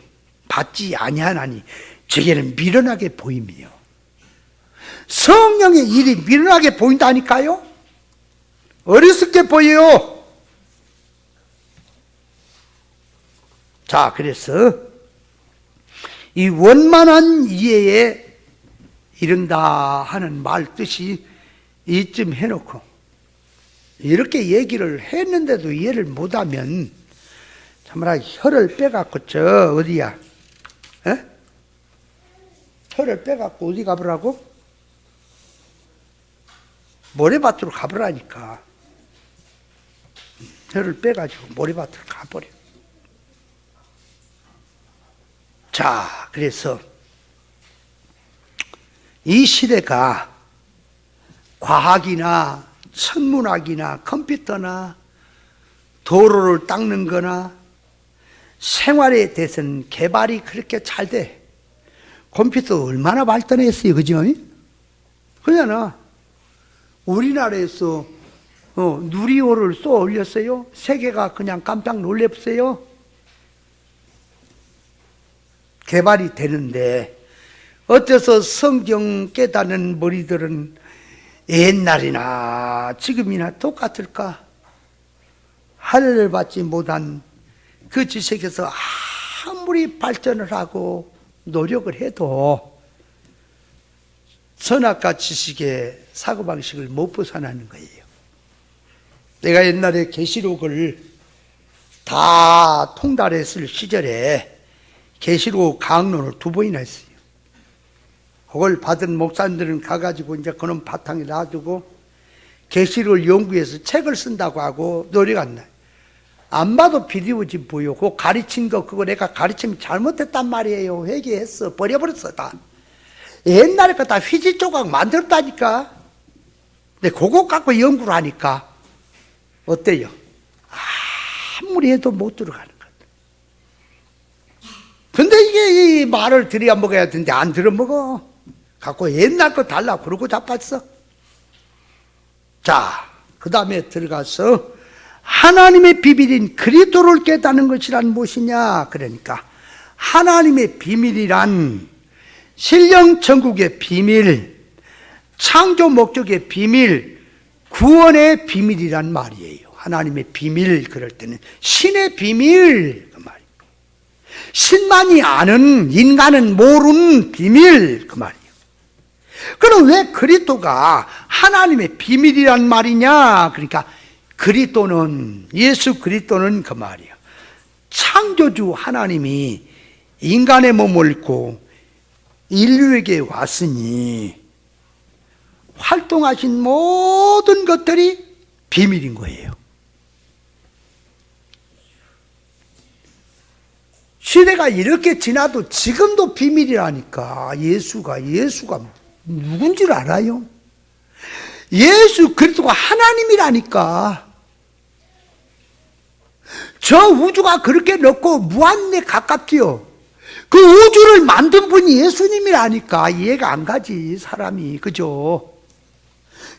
받지 아니하나니 제게는 미련하게 보임이요. 성령의 일이 미련하게 보인다니까요. 어리석게 보여요. 자, 그래서 이 원만한 이해에 이른다 하는 말 뜻이 이쯤 해놓고 이렇게 얘기를 했는데도 이해를 못하면 참말로 혀를 빼갖고 저 어디야? 에? 혀를 빼갖고 어디 가보라고? 모래밭으로 가보라니까. 혀를 빼가지고 모래밭으로 가버려. 자, 그래서 이 시대가 과학이나 천문학이나 컴퓨터나 도로를 닦는 거나 생활에 대해서는 개발이 그렇게 잘 돼. 컴퓨터 얼마나 발전했어요, 그죠? 그러잖아. 우리나라에서 누리호를 쏘아 올렸어요. 세계가 그냥 깜짝 놀랐어요. 개발이 되는데 어째서 성경 깨닫는 머리들은 옛날이나 지금이나 똑같을까? 할례를 받지 못한 그 지식에서 아무리 발전을 하고 노력을 해도 선악과 지식의 사고방식을 못 벗어나는 거예요. 내가 옛날에 계시록을 다 통달했을 시절에 계시록 강론을 2번이나 했어요. 그걸 받은 목사님들은 가가지고 이제 그놈 바탕에 놔두고 계시록을 연구해서 책을 쓴다고 하고 노력 안 나요. 안 봐도 비디오지 보여. 그거 가르친 거 그거 내가 가르치면 잘못했단 말이에요. 회개했어. 버려버렸어 다. 옛날에 거 다 휘지 조각 만들었다니까. 근데 그거 갖고 연구를 하니까 어때요? 아무리 해도 못 들어가는 거야. 근데 이게 이 말을 들여야 먹어야 되는데 안 들어먹어. 갖고 옛날 거 달라 그러고 자빴어. 자, 그 다음에 들어가서 하나님의 비밀인 그리스도를 깨닫는 것이란 무엇이냐? 그러니까 하나님의 비밀이란 신령 천국의 비밀, 창조 목적의 비밀, 구원의 비밀이란 말이에요. 하나님의 비밀 그럴 때는 신의 비밀 그 말이에요. 신만이 아는 인간은 모르는 비밀 그 말이에요. 그럼 왜 그리스도가 하나님의 비밀이란 말이냐? 그러니까 그리스도는 예수 그리스도는 그 말이에요. 창조주 하나님이 인간의 몸을 입고 인류에게 왔으니 활동하신 모든 것들이 비밀인 거예요. 시대가 이렇게 지나도 지금도 비밀이라니까. 예수가 누군지를 알아요? 예수 그리스도가 하나님이라니까. 저 우주가 그렇게 넓고 무한에 가깝지요. 그 우주를 만든 분이 예수님이라니까. 이해가 안 가지 사람이. 그죠?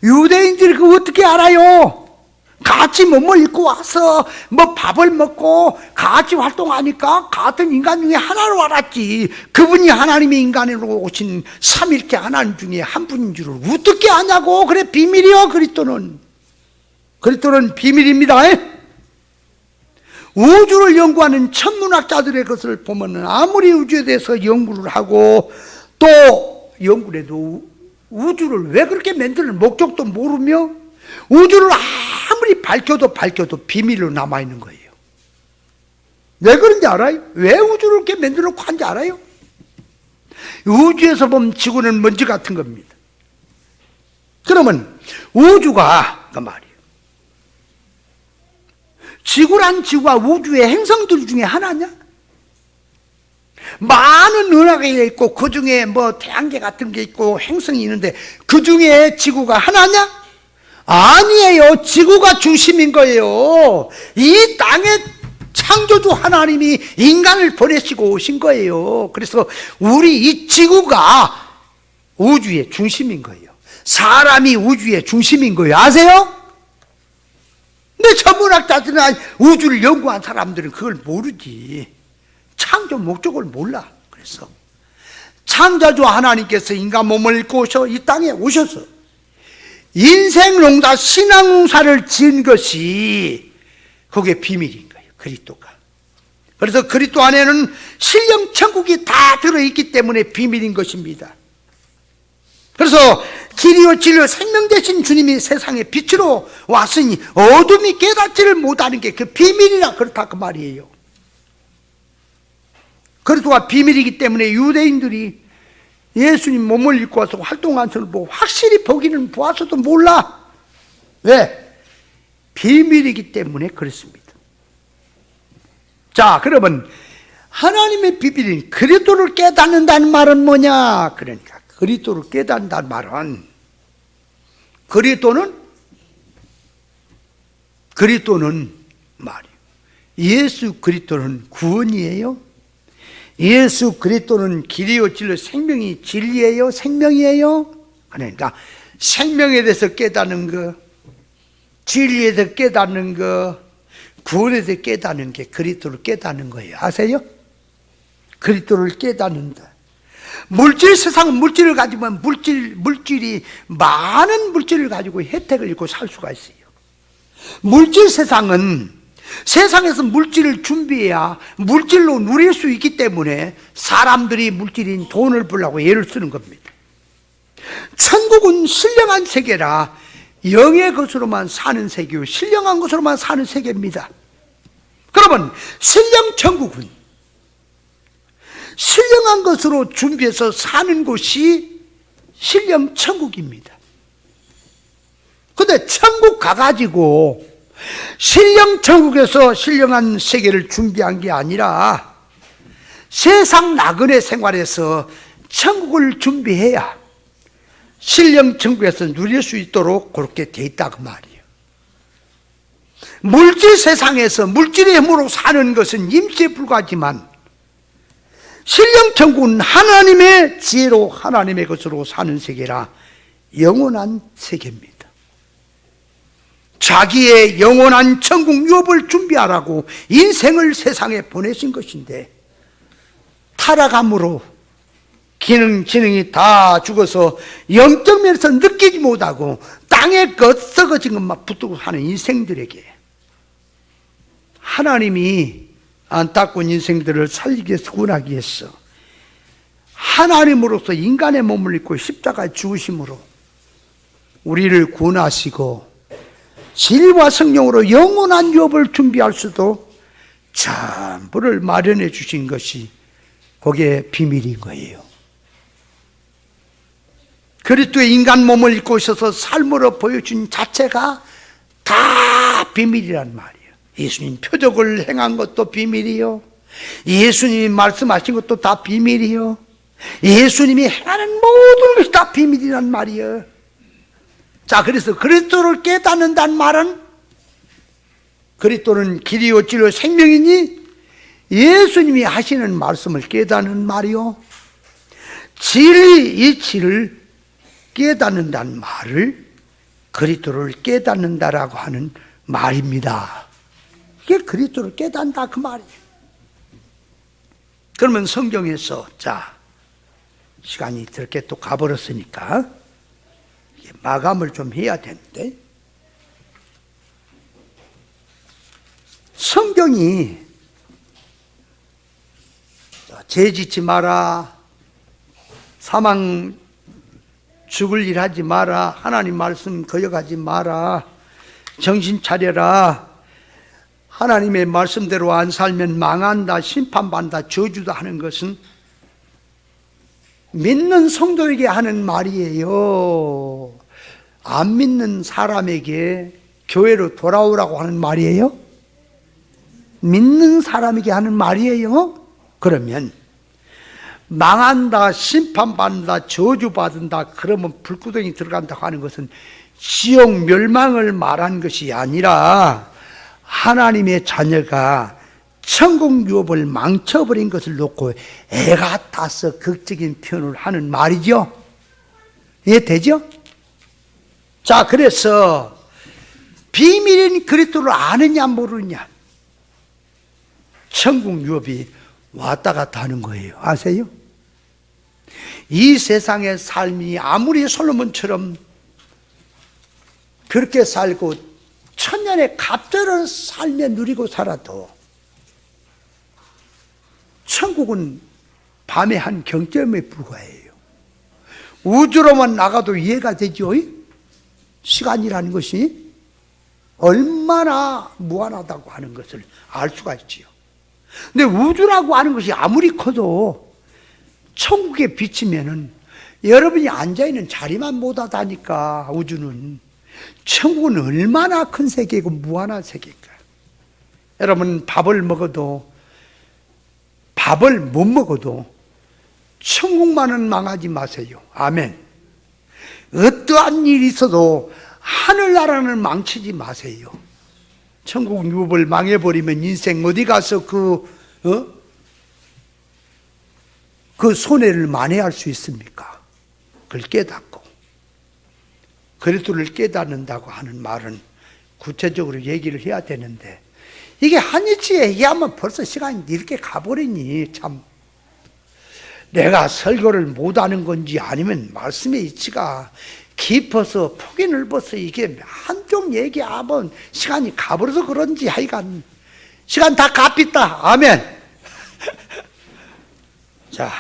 유대인들이 그거 어떻게 알아요? 같이 몸을 입고 와서 뭐 밥을 먹고 같이 활동하니까 같은 인간 중에 하나로 알았지. 그분이 하나님의 인간으로 오신 삼일체 하나님 중에 한 분인 줄을 어떻게 아냐고. 그래, 비밀이요. 그리스도는 비밀입니다. 우주를 연구하는 천문학자들의 것을 보면 아무리 우주에 대해서 연구를 하고 또 연구를 해도 우주를 왜 그렇게 만드는 목적도 모르며 우주를 아무리 밝혀도 비밀로 남아있는 거예요. 왜 그런지 알아요? 왜 우주를 이렇게 만들어 놓고 한지 알아요? 우주에서 보면 지구는 먼지 같은 겁니다. 그러면 우주가 그 말이에요. 지구가 우주의 행성들 중에 하나냐? 많은 은하가 있고 그 중에 뭐 태양계 같은 게 있고 행성이 있는데 그 중에 지구가 하나냐? 아니에요. 지구가 중심인 거예요. 이 땅에 창조주 하나님이 인간을 보내시고 오신 거예요. 그래서 우리 이 지구가 우주의 중심인 거예요. 사람이 우주의 중심인 거예요. 아세요? 근데 천문학자들이나 우주를 연구한 사람들은 그걸 모르지. 창조 목적을 몰라. 그래서 창조주 하나님께서 인간 몸을 입고 오셔 이 땅에 오셔서 인생농사 신앙농사를 지은 것이 그게 비밀인 거예요. 그리스도가. 그래서 그리스도 안에는 신령 천국이 다 들어있기 때문에 비밀인 것입니다. 그래서 길이요 진리요 생명 되신 주님이 세상에 빛으로 왔으니 어둠이 깨닫지를 못하는 게 그 비밀이라 그렇다 그 말이에요. 그리스도가 비밀이기 때문에 유대인들이 예수님 몸을 입고 와서 활동한 것을 보고 확실히 보기는 보아서도 몰라. 왜? 비밀이기 때문에 그렇습니다. 자, 그러면 하나님의 비밀인 그리스도를 깨닫는다는 말은 뭐냐? 그러니까 그리스도를 깨닫는다는 말은 그리스도는 말이에요. 예수 그리스도는 구원이에요. 예수 그리스도는 길이요 진리요 생명이 진리예요. 생명이에요. 그러니까 생명에 대해서 깨닫는 거, 진리에 대해서 깨닫는 거, 구원에 대해서 깨닫는 게 그리스도를 깨닫는 거예요. 아세요? 그리스도를 깨닫는다. 물질 세상은 물질을 가지면 물질이 많은 물질을 가지고 혜택을 입고 살 수가 있어요. 물질 세상은 세상에서 물질을 준비해야 물질로 누릴 수 있기 때문에 사람들이 물질인 돈을 벌려고 애를 쓰는 겁니다. 천국은 신령한 세계라 영의 것으로만 사는 세계요 신령한 것으로만 사는 세계입니다. 그러면 신령 천국은 신령한 것으로 준비해서 사는 곳이 신령 천국입니다. 근데 천국 가가지고 신령 천국에서 신령한 세계를 준비한 게 아니라 세상 나그네 생활에서 천국을 준비해야 신령 천국에서 누릴 수 있도록 그렇게 돼 있다 그 말이에요. 물질 세상에서 물질의 힘으로 사는 것은 임시에 불과하지만 신령 천국은 하나님의 지혜로 하나님의 것으로 사는 세계라 영원한 세계입니다. 자기의 영원한 천국 유업을 준비하라고 인생을 세상에 보내신 것인데 타락함으로 지능이 다 죽어서 영적 면에서 느끼지 못하고 땅에 썩어진 것만 붙들고 사는 인생들에게 하나님이 안타까운 인생들을 살리기 위해서 구원하기 위해서 하나님으로서 인간의 몸을 입고 십자가에 죽으심으로 우리를 구원하시고 진리와 성령으로 영원한 유업을 준비할 수도 전부를 마련해 주신 것이 그게 비밀인 거예요. 그리스도의 인간 몸을 입고 있어서 삶으로 보여준 자체가 다 비밀이란 말이에요. 예수님 표적을 행한 것도 비밀이요. 예수님이 말씀하신 것도 다 비밀이요. 예수님이 행하는 모든 것이 다 비밀이란 말이에요. 자, 그래서 그리스도를 깨닫는다는 말은 그리스도는 길이요 진리요 생명이니 예수님이 하시는 말씀을 깨닫는 말이요. 진리 이치를 깨닫는다는 말을 그리스도를 깨닫는다라고 하는 말입니다. 이게 그리스도를 깨닫는다 그 말이에요. 그러면 성경에서 자, 시간이 그렇게 또 가버렸으니까 마감을 좀 해야 되는데, 성경이 죄 짓지 마라, 사망 죽을 일 하지 마라, 하나님 말씀 거역하지 마라, 정신 차려라, 하나님의 말씀대로 안 살면 망한다, 심판받는다, 저주다 하는 것은 믿는 성도에게 하는 말이에요. 안 믿는 사람에게 교회로 돌아오라고 하는 말이에요? 믿는 사람에게 하는 말이에요? 그러면 망한다, 심판받는다, 저주받는다, 그러면 불구덩이 들어간다고 하는 것은 지옥 멸망을 말한 것이 아니라 하나님의 자녀가 천국 유업을 망쳐버린 것을 놓고 애가 타서 극적인 표현을 하는 말이죠. 이해되죠? 자, 그래서 비밀인 그리스도를 아느냐 모르느냐, 천국 유업이 왔다 갔다 하는 거예요. 아세요? 이 세상의 삶이 아무리 솔로몬처럼 그렇게 살고 천년의 갑절을 살며 누리고 살아도 천국은 밤의 한 경점에 불과해요. 우주로만 나가도 이해가 되죠? 시간이라는 것이 얼마나 무한하다고 하는 것을 알 수가 있지요. 근데 우주라고 하는 것이 아무리 커도 천국에 비치면은 여러분이 앉아있는 자리만 못하다니까. 우주는, 천국은 얼마나 큰 세계이고 무한한 세계일까. 여러분, 밥을 못 먹어도 천국만은 망하지 마세요. 아멘. 어떠한 일이 있어도 하늘나라는 망치지 마세요. 천국 유업을 망해버리면 인생 어디 가서 그 손해를 만회할 수 있습니까? 그걸 깨닫고 그리스도를 깨닫는다고 하는 말은 구체적으로 얘기를 해야 되는데, 이게 한이치에 얘기하면 벌써 시간이 이렇게 가버리니 참, 내가 설교를 못하는 건지 아니면 말씀의 이치가 깊어서 폭이 넓어서 이게 한쪽 얘기하면 시간이 가버려서 그런지 하여간 시간 다 값있다. 아멘. 자,